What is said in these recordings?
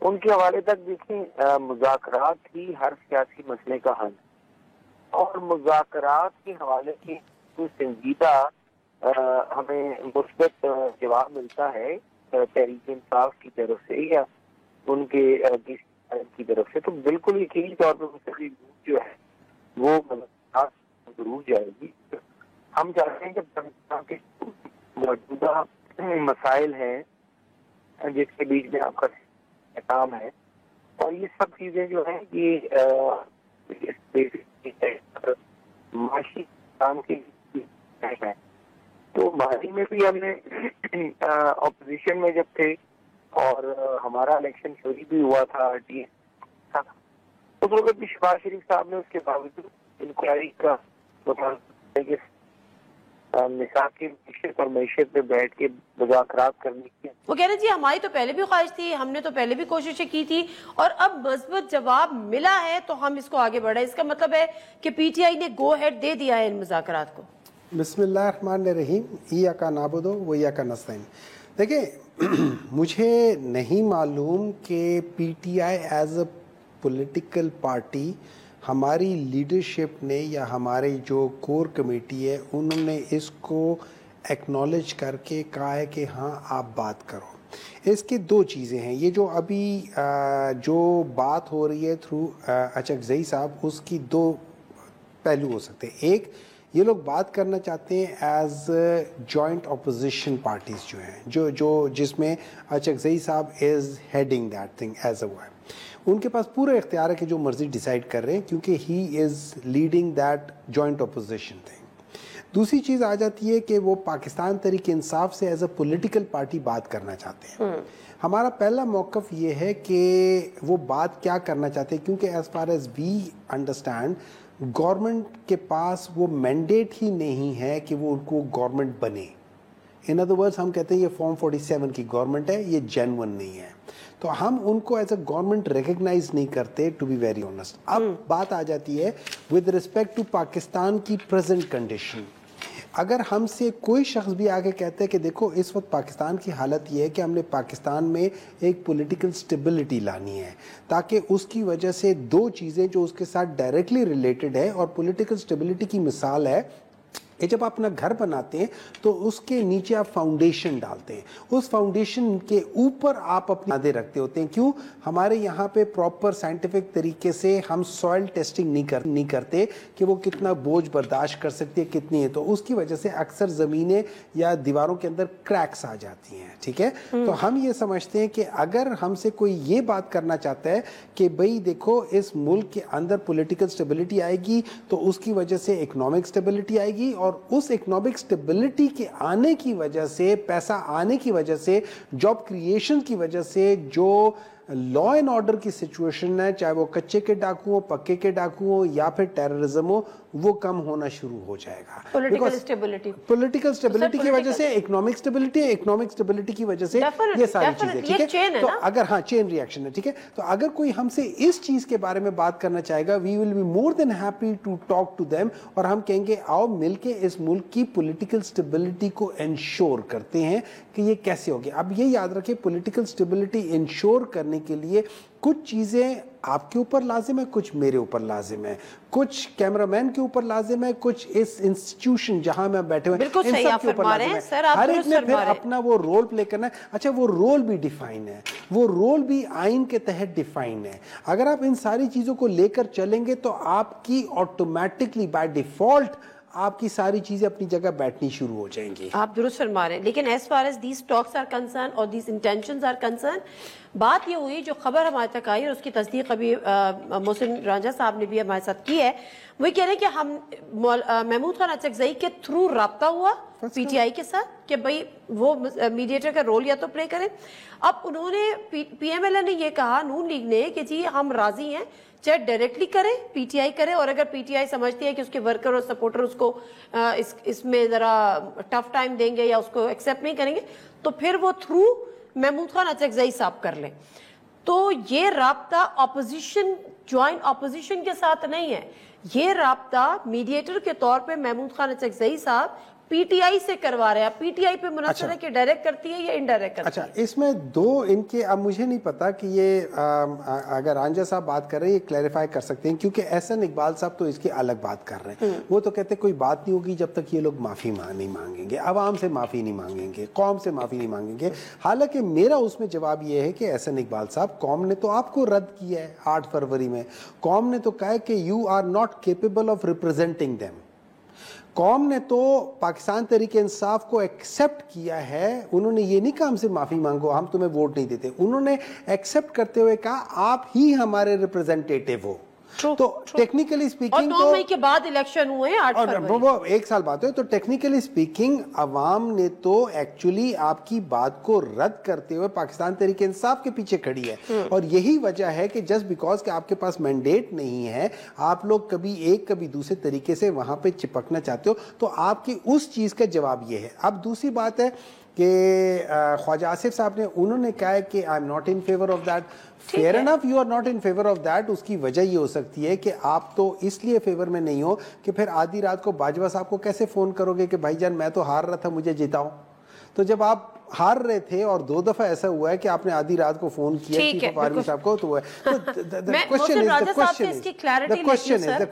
ان کے حوالے تک دیکھیں مذاکرات ہی ہر سیاسی مسئلے کا حل، اور مذاکرات کے حوالے سے کوئی سنجیدہ ہمیں مثبت جواب ملتا ہے تحریک انصاف کی طرف سے یا ان کے کی طرف سے، تو بالکل یقینی طور پہ مستقل جو ہے وہ مذاکرات ضرور جائے گی. ہم چاہتے ہیں کہ پاکستان کے موجودہ مسائل ہیں جس کے بیچ میں آپ کا کام ہے، اور یہ سب چیزیں جو ہیں یہ معاشی کام کی ہے. تو ماضی میں بھی ہم نے اپوزیشن میں جب تھے اور ہمارا الیکشن چوری بھی ہوا تھا اس وقت بھی شہباز شریف صاحب نے اس کے باوجود انکوائری کا نصاب کی معیشت اور معیشت پہ بیٹھ کے مذاکرات کرنے کی. وہ کہہ رہے جی ہماری تو پہلے بھی خواہش تھی، ہم نے تو پہلے بھی کوششیں کی تھی اور اب مثبت جواب ملا ہے تو ہم اس کو آگے بڑھائیں. اس کا مطلب ہے کہ پی ٹی آئی نے گو ہیڈ دے دیا ہے ان مذاکرات کو. بسم اللہ الرحمن الرحیم. ایاک نعبد و ایاک نستعین. دیکھیں مجھے نہیں معلوم کہ P T I as a political party ہماری لیڈرشپ نے یا ہمارے جو کور کمیٹی ہے انہوں نے اس کو ایکنالج کر کے کہا ہے کہ ہاں آپ بات کرو. اس کی دو چیزیں ہیں. یہ جو ابھی جو بات ہو رہی ہے تھرو اچکزئی صاحب، اس کی دو پہلو ہو سکتے ہیں. ایک، یہ لوگ بات کرنا چاہتے ہیں ایز جوائنٹ اپوزیشن پارٹیز جو ہیں جس میں اچکزئی صاحب is heading that thing is A one. ان کے پاس پورا اختیار ہے کہ جو مرضی ڈیسائیڈ کر رہے ہیں کیونکہ he is leading that joint opposition thing. دوسری چیز آ جاتی ہے کہ وہ پاکستان تحریک انصاف سے ایز اے پولیٹیکل پارٹی بات کرنا چاہتے ہیں. ہمارا پہلا موقف یہ ہے کہ وہ بات کیا کرنا چاہتے ہیں، کیونکہ as far as we understand government کے پاس وہ مینڈیٹ ہی نہیں ہے کہ وہ ان کو گورنمنٹ بنے. ان ادر ورڈز ہم کہتے ہیں یہ فارم 47 کی گورنمنٹ ہے، یہ جینون نہیں ہے، تو ہم ان کو ایز اے گورنمنٹ ریکگنائز نہیں کرتے ٹو بی ویری آنیسٹ. اب بات آ جاتی ہے ود رسپیکٹ ٹو پاکستان کی پریزنٹ کنڈیشن. اگر ہم سے کوئی شخص بھی آگے کہتا ہے کہ دیکھو اس وقت پاکستان کی حالت یہ ہے کہ ہم نے پاکستان میں ایک پولیٹیکل سٹیبلٹی لانی ہے تاکہ اس کی وجہ سے دو چیزیں جو اس کے ساتھ ڈائریکٹلی ریلیٹڈ ہے، اور پولیٹیکل سٹیبلٹی کی مثال ہے کہ جب آپ اپنا گھر بناتے ہیں تو اس کے نیچے آپ فاؤنڈیشن ڈالتے ہیں، اس فاؤنڈیشن کے اوپر آپ اپنی بنیادیں رکھتے ہوتے ہیں. کیوں؟ ہمارے یہاں پہ پراپر سائنٹیفک طریقے سے ہم سوائل ٹیسٹنگ نہیں کرتے کہ وہ کتنا بوجھ برداشت کر سکتی ہے کتنی ہے، تو اس کی وجہ سے اکثر زمینیں یا دیواروں کے اندر کریکس آ جاتی ہیں. ٹھیک ہے، تو ہم یہ سمجھتے ہیں کہ اگر ہم سے کوئی یہ بات کرنا چاہتا ہے کہ بھئی دیکھو اس ملک کے اندر پولیٹیکل سٹیبلٹی آئے گی تو اس کی وجہ سے اکنامک سٹیبلٹی آئے گی، اور اس اکنامک سٹیبلٹی کے آنے کی وجہ سے، پیسہ آنے کی وجہ سے، جاب کریشن کی وجہ سے جو لا اینڈ آرڈر کی سچویشن ہے، چاہے وہ کچے کے ڈاکو ہو، پکے کے ڈاکو ہو یا پھر ٹیررزم ہو، وہ کم ہونا شروع ہو جائے گا. پولیٹیکل سٹیبلٹی کی وجہ سے اکنامک سٹیبلٹی کی وجہ سے یہ ساری چیزیں. ٹھیک ہے، تو اگر ہاں چین ریئیکشن ہے. ٹھیک ہے، تو اگر کوئی ہم سے اس چیز کے بارے میں بات کرنا چاہے گا، we will be more than happy to talk to them, اور ہم کہیں گے آؤ مل کے اس ملک کی پولیٹیکل سٹیبلٹی کو انشور کرتے ہیں کہ یہ کیسے ہوگی. اب یہ یاد رکھیں پولیٹیکل سٹیبلٹی انشور کرنے کے لیے کچھ چیزیں آپ کے اوپر لازم ہے، کچھ میرے اوپر لازم ہے، کچھ کیمرہ مین کے اوپر لازم ہے، کچھ اس انسٹیٹیوشن جہاں میں بیٹھے ہوئے بالکل صحیح آپ فرما رہے ہیں سر، ہر ایک نے پھر اپنا وہ رول پلے کرنا ہے. اچھا وہ رول بھی ڈیفائن ہے، وہ رول بھی آئین کے تحت ڈیفائن ہے. اگر آپ ان ساری چیزوں کو لے کر چلیں گے تو آپ کی آٹومیٹکلی بائی ڈیفالٹ آپ کی ساری چیزیں اپنی جگہ بیٹھنی شروع ہو جائیں گی. آپ درست فرما رہے ہیں، لیکن as far as these talks are concern اور دیز انٹینشنز آر کنسرن، بات یہ ہوئی جو خبر ہمارے تک آئی اور اس کی تصدیق ابھی محسن رانجھا صاحب نے بھی ہمارے ساتھ کی ہے. وہ کہہ رہے ہیں کہ ہم محمود خان اچکزئی کے تھرو رابطہ ہوا پی ٹی آئی کے ساتھ کہ بھئی وہ میڈیٹر کا رول یا تو پلے کریں. اب انہوں نے پی ایم ایل اے نے یہ کہا، نون لیگ نے، کہ جی ہم راضی ہیں چاہے ڈائریکٹلی کرے، پی ٹی آئی کرے، اور اگر پی ٹی آئی سمجھتی ہے کہ اس کے ورکر اور سپورٹر اس کو اس میں ذرا ٹف ٹائم دیں گے یا اس کو ایکسیپٹ نہیں کریں گے تو پھر وہ تھرو محمود خان اچکزئی صاحب کر لیں. تو یہ رابطہ اپوزیشن، جوائنٹ اپوزیشن کے ساتھ نہیں ہے، یہ رابطہ میڈیٹر کے طور پہ محمود خان اچکزئی صاحب پی ٹی آئی سے کروا رہے ہیں, پی ٹی آئی پہ منحصر ہے کہ ڈائریکٹ کرتی ہے یا انڈائریکٹ کرتی ہے؟ اچھا, اس میں دو ان کے, اب مجھے نہیں پتا کہ یہ اگر رانجھا صاحب بات کر رہے ہیں یہ کلیریفائی کر سکتے ہیں, کیونکہ احسن اقبال صاحب تو اس کی الگ بات کر رہے ہیں. وہ تو کہتے ہیں کوئی بات نہیں ہوگی جب تک یہ لوگ معافی نہیں مانگیں گے, عوام سے معافی نہیں مانگیں گے, قوم سے معافی نہیں مانگیں گے. حالانکہ میرا اس میں جواب یہ ہے کہ احسن اقبال صاحب, قوم نے تو آپ کو رد کیا ہے 8 فروری میں. قوم نے تو کہا ہے کہ you are not capable of representing them. قوم نے تو پاکستان تحریک انصاف کو ایکسپٹ کیا ہے, انہوں نے یہ نہیں کہا ہم سے معافی مانگو ہم تمہیں ووٹ نہیں دیتے, انہوں نے ایکسپٹ کرتے ہوئے کہا آپ ہی ہمارے ریپرزینٹیٹیو ہو. تو ٹیکنیکلی اسپیکنگ, اور 9 مئی کے بعد الیکشن ہوئے ہیں 8 فروری, وہ 1 سال بعد ہوئے, تو ٹیکنیکلی اسپیکنگ عوام نے تو ایکچولی آپ کی بات کو رد کرتے ہوئے پاکستان تحریک انصاف کے پیچھے کھڑی ہے. اور یہی وجہ ہے کہ جسٹ بیکاز کہ آپ کے پاس مینڈیٹ نہیں ہے, آپ لوگ کبھی ایک کبھی دوسرے طریقے سے وہاں پہ چپکنا چاہتے ہو, تو آپ کی اس چیز کا جواب یہ ہے. اب دوسری بات ہے کہ خواجہ آصف صاحب نے, انہوں نے کہا ہے کہ I am not in favour of that. Fair enough, you are not in favour of that. اس کی وجہ یہ ہو سکتی ہے کہ آپ تو اس لیے فیور میں نہیں ہو کہ پھر آدھی رات کو باجوہ صاحب کو کیسے فون کرو گے کہ بھائی جان میں تو ہار رہا تھا مجھے جتاؤ. تو جب آپ ہار رہے تھے اور 2 دفعہ ایسا ہوا ہے کہ آپ نے آدھی رات کو فون کیا چیف آف آرمی صاحب کو, تو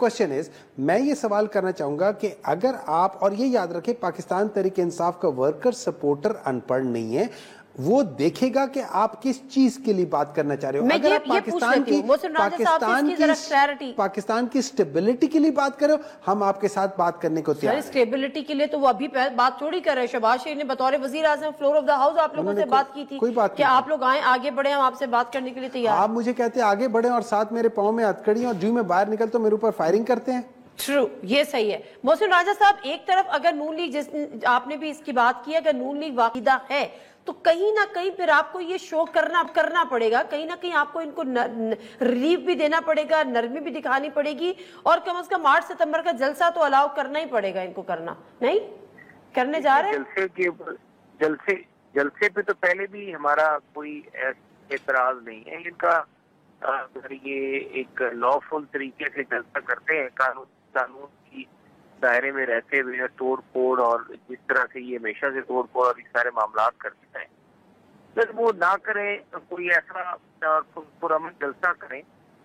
کوشچن از, میں یہ سوال کرنا چاہوں گا کہ اگر آپ, اور یہ یاد رکھیں پاکستان تحریک انصاف کا ورکر سپورٹر ان پڑھ نہیں ہے, وہ دیکھے گا کہ آپ کس چیز کے لیے بات کرنا چاہ رہے ہو. اگر آپ پاکستان کی سٹیبلٹی کے لیے بات کرو, ہم آپ کے ساتھ بات کرنے کو تیار ہیں. سٹیبلٹی کے لیے تو وہ ابھی بات تھوڑی کر رہے ہیں. شہباز شریف نے بطور وزیر اعظم فلور آف دا ہاؤس آپ لوگوں سے بات کی تھی کہ آپ لوگ آئیں آگے بڑھیں, ہم آپ سے بات کرنے کے لیے تیار. آپ مجھے کہتے ہیں آگے بڑھیں اور ساتھ میرے پاؤں میں ہتھکڑی اور جو میں باہر نکلتا ہوں میرے اوپر فائرنگ کرتے ہیں. ٹرو, یہ صحیح ہے. محسن راجہ صاحب, ایک طرف اگر نون لیگ, جس آپ نے بھی اس کی بات کی, اگر نون لیگ واقعہ ہے تو کہیں نہ کہیں پھر آپ کو یہ شو کرنا پڑے گا, کہیں نہ کہیں آپ کو ان کو ریلیف بھی دینا پڑے گا, نرمی بھی دکھانی پڑے گی, اور کم از کم 8 ستمبر کا جلسہ تو الاؤ کرنا ہی پڑے گا ان کو. کرنا نہیں کرنے جا رہے ہیں جلسے پہ تو پہلے بھی ہمارا کوئی اعتراض نہیں ہے. ان کا اگر یہ ایک لا فل طریقے سے جلسہ کرتے ہیں, قانون کی دائرے میں رہتے ہوئے, توڑ پھوڑ اور جس طرح سے یہ ہمیشہ سے توڑ پھوڑ اور اس سارے معاملات کرتے ہیں, پھر وہ نہ کریں, کوئی ایسا پرامن جلسہ کریں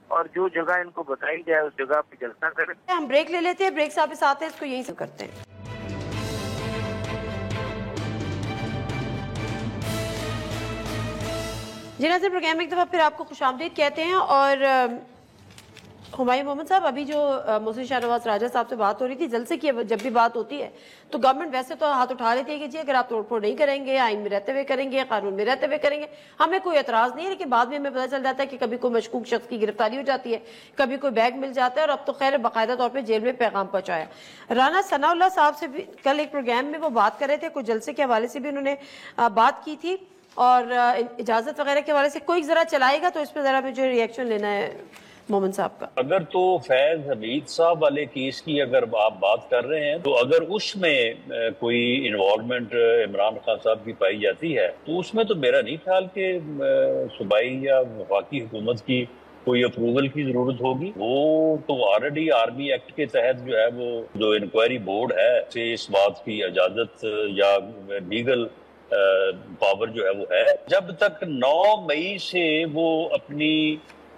اور جو جگہ ان کو بتائی جائے اس جگہ پہ جلسہ کریں. ہم بریک لے لیتے ہیں, بریک سے واپس آتے ہیں, اس کو یہیں سے کرتے ہیں. جی ناظرین, پروگرام ایک دفعہ پھر آپ کو خوش آمدید کہتے ہیں. اور ہمایوں محمد صاحب, ابھی جو محسن شاہ نواز راجہ صاحب سے بات ہو رہی تھی, جلسے کی جب بھی بات ہوتی ہے تو گورنمنٹ ویسے تو ہاتھ اٹھا لیتی ہے کہ جی اگر آپ توڑ پھوڑ نہیں کریں گے, آئین میں رہتے ہوئے کریں گے, قانون میں رہتے ہوئے کریں گے, ہمیں کوئی اعتراض نہیں ہے. لیکن بعد میں ہمیں پتہ چل جاتا ہے کہ کبھی کوئی مشکوک شخص کی گرفتاری ہو جاتی ہے, کبھی کوئی بیگ مل جاتا ہے, اور اب تو خیر باقاعدہ طور پہ جیل میں پیغام پہنچایا. رانا ثناء اللہ صاحب سے بھی کل ایک پروگرام میں وہ بات کر رہے تھے, کچھ جلسے کے حوالے سے بھی انہوں نے بات کی تھی, اور اجازت وغیرہ کے حوالے سے کوئی ذرا چلائے گا تو اس پہ ذرا مجھے ریئیکشن لینا ہے مومن صاحب کا. اگر تو فیض حمید صاحب والے کیس کی اگر آپ بات کر رہے ہیں, تو اگر اس میں کوئی انوالومنٹ عمران خان صاحب کی پائی جاتی ہے, تو اس میں تو میرا نہیں خیال کہ صوبائی یا وفاقی حکومت کی کوئی اپروول کی ضرورت ہوگی. وہ تو آلریڈی آرمی ایکٹ کے تحت جو ہے وہ جو انکوائری بورڈ ہے سے اس بات کی اجازت یا لیگل پاور جو ہے وہ ہے. جب تک 9 مئی سے وہ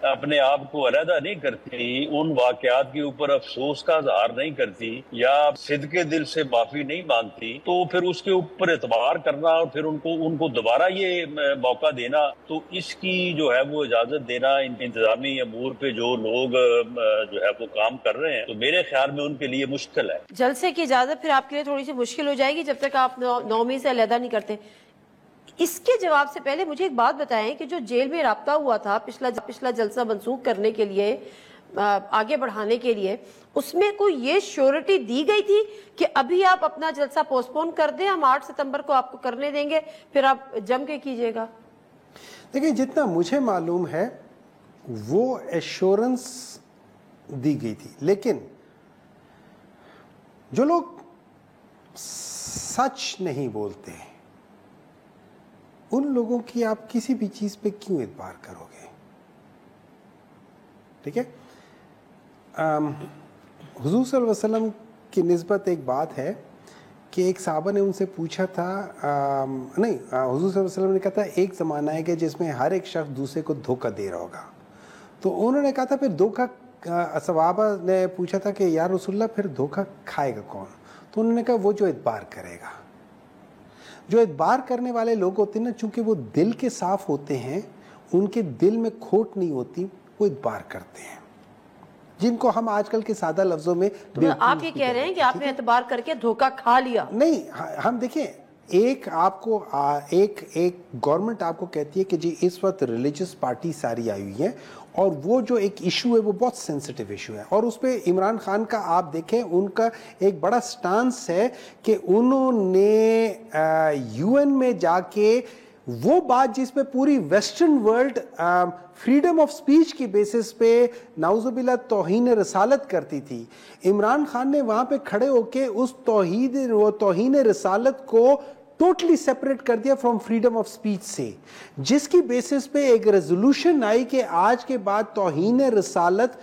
اپنے آپ کو علیحدہ نہیں کرتی, ان واقعات کے اوپر افسوس کا اظہار نہیں کرتی, یا صدقے دل سے معافی نہیں مانگتی, تو پھر اس کے اوپر اعتبار کرنا اور پھر ان کو دوبارہ یہ موقع دینا, تو اس کی جو ہے وہ اجازت دینا انتظامی امور پہ جو لوگ جو ہے وہ کام کر رہے ہیں, تو میرے خیال میں ان کے لیے مشکل ہے. جلسے کی اجازت پھر آپ کے لیے تھوڑی سی مشکل ہو جائے گی جب تک آپ 9 مئی سے علیحدہ نہیں کرتے. اس کے جواب سے پہلے مجھے ایک بات بتائیں کہ جو جیل میں رابطہ ہوا تھا پچھلا جلسہ منسوخ کرنے کے لیے, آگے بڑھانے کے لیے, اس میں کوئی یہ شیورٹی دی گئی تھی کہ ابھی آپ اپنا جلسہ پوسٹ پون کر دیں, ہم 8 ستمبر کو آپ کو کرنے دیں گے, پھر آپ جم کے کیجئے گا؟ دیکھیں, جتنا مجھے معلوم ہے وہ ایشورنس دی گئی تھی, لیکن جو لوگ سچ نہیں بولتے ان لوگوں کی آپ کسی بھی چیز پہ کیوں اعتبار کرو گے؟ ٹھیک ہے, حضور صلی اللہ علیہ وسلم کی نسبت ایک بات ہے کہ ایک صحابہ نے ان سے پوچھا تھا نہیں حضور صلی اللہ علیہ وسلم نے کہا تھا ایک زمانہ ہے کہ جس میں ہر ایک شخص دوسرے کو دھوکہ دے رہا ہوگا. تو انہوں نے کہا تھا پھر دھوکہ, صحابہ نے پوچھا تھا کہ یا رسول اللہ پھر دھوکہ کھائے گا کون؟ تو انہوں نے کہا وہ جو اعتبار کرے گا. جو اعتبار کرنے والے لوگ ہوتے ہیں نا, چونکہ وہ دل کے صاف ہوتے ہیں, ان کے دل میں کھوٹ نہیں ہوتی, وہ اعتبار کرتے ہیں, جن کو ہم آج کل کے سادہ لفظوں میں آپ یہ کہہ رہے ہیں کہ آپ نے اعتبار کر کے دھوکہ کھا لیا؟ نہیں, ہم دیکھیں ایک آپ کو ایک گورنمنٹ آپ کو کہتی ہے کہ جی اس وقت ریلیجس پارٹی ساری آئی ہوئی ہیں, اور وہ جو ایک ایشو ہے وہ بہت سینسٹیو ایشو ہے, اور اس پہ عمران خان کا آپ دیکھیں ان کا ایک بڑا سٹانس ہے کہ انہوں نے یو این میں جا کے وہ بات جس پہ پوری western world freedom of speech کی بیسس پہ نعوذ باللہ توہین رسالت کرتی تھی, عمران خان نے وہاں پہ کھڑے ہو کے اس توہین رسالت کو ٹوٹلی سیپریٹ کر دیا فرام فریڈم آف سپیچ سے, جس کی بیسس پہ ایک ریزولوشن آئی کہ آج کے بعد توہین رسالت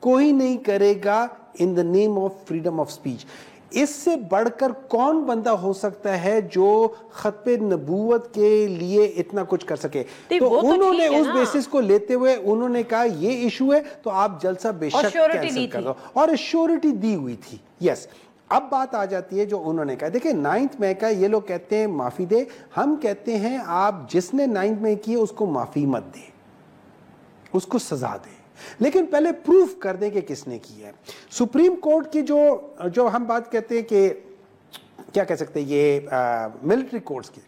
کوئی نہیں کرے گا in the name of freedom of speech. اس سے بڑھ کر کون بندہ ہو سکتا ہے جو خط نبوت کے لیے اتنا کچھ کر سکے؟ تو انہوں نے اس بیسس کو لیتے ہوئے انہوں نے کہا یہ ایشو ہے تو آپ جلسہ بے شک کینسل کر دو, اور ایشورٹی دی ہوئی تھی. یس, اب بات آ جاتی ہے جو انہوں نے کہا. دیکھیں 9 مئی کا یہ لوگ کہتے ہیں معافی دے, ہم کہتے ہیں آپ جس نے 9 مئی کی ہے اس کو معافی مت دے, اس کو سزا دے, لیکن پہلے پروف کر دیں کہ کس نے کی ہے. سپریم کورٹ کی جو ہم بات کہتے ہیں کہ کیا کہہ سکتے ہیں, یہ ملٹری کورٹس کی,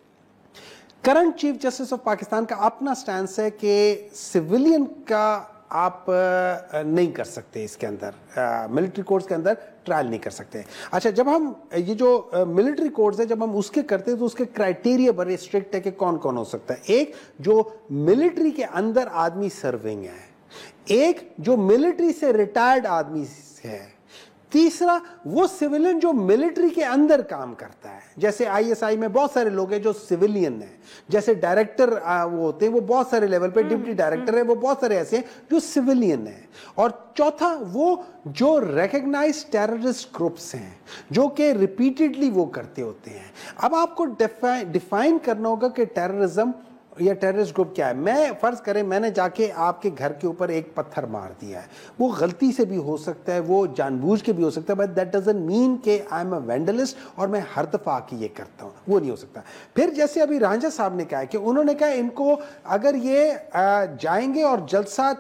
current chief justice of Pakistan کا اپنا سٹینس ہے کہ سویلین کا آپ نہیں کر سکتے, اس کے اندر ملٹری کورٹس کے اندر ٹرائل نہیں کر سکتے. اچھا, جب ہم یہ جو ملٹری کورٹس ہے جب ہم اس کے کرتے ہیں تو اس کے کرائٹیریا بڑے اسٹرکٹ ہے کہ کون کون ہو سکتا ہے. ایک جو ملٹری کے اندر آدمی سرونگ ہے, ایک جو ملٹری سے ریٹائرڈ آدمی ہے, تیسرا وہ سویلین جو ملٹری کے اندر کام کرتا ہے. جیسے آئی ایس آئی میں بہت سارے لوگ ہیں جو سویلین ہیں, جیسے ڈائریکٹر وہ ہوتے ہیں وہ بہت سارے لیول پہ, ڈپٹی ڈائریکٹر ہے وہ بہت سارے ایسے ہیں جو سویلین ہیں. اور چوتھا وہ جو ریکگنائز ٹیررسٹ گروپس ہیں جو کہ ریپیٹڈلی وہ کرتے ہوتے ہیں. اب آپ کو ڈیفائن کرنا ہوگا کہ ٹیررزم یا ٹیررسٹ گروپ کیا ہے. میں فرض کریں میں نے جا کے آپ کے گھر کے اوپر ایک پتھر مار دیا ہے, وہ غلطی سے بھی ہو سکتا ہے, وہ جان بوجھ کے بھی ہو سکتا ہے, بٹ دیٹ ڈزنٹ مین کہ آئی ایم اے وینڈلسٹ اور میں ہر دفعہ آ کے یہ کرتا ہوں, وہ نہیں ہو سکتا. پھر جیسے ابھی رانجھا صاحب نے کہا کہ انہوں نے کہا ان کو اگر یہ جائیں گے اور جلسہ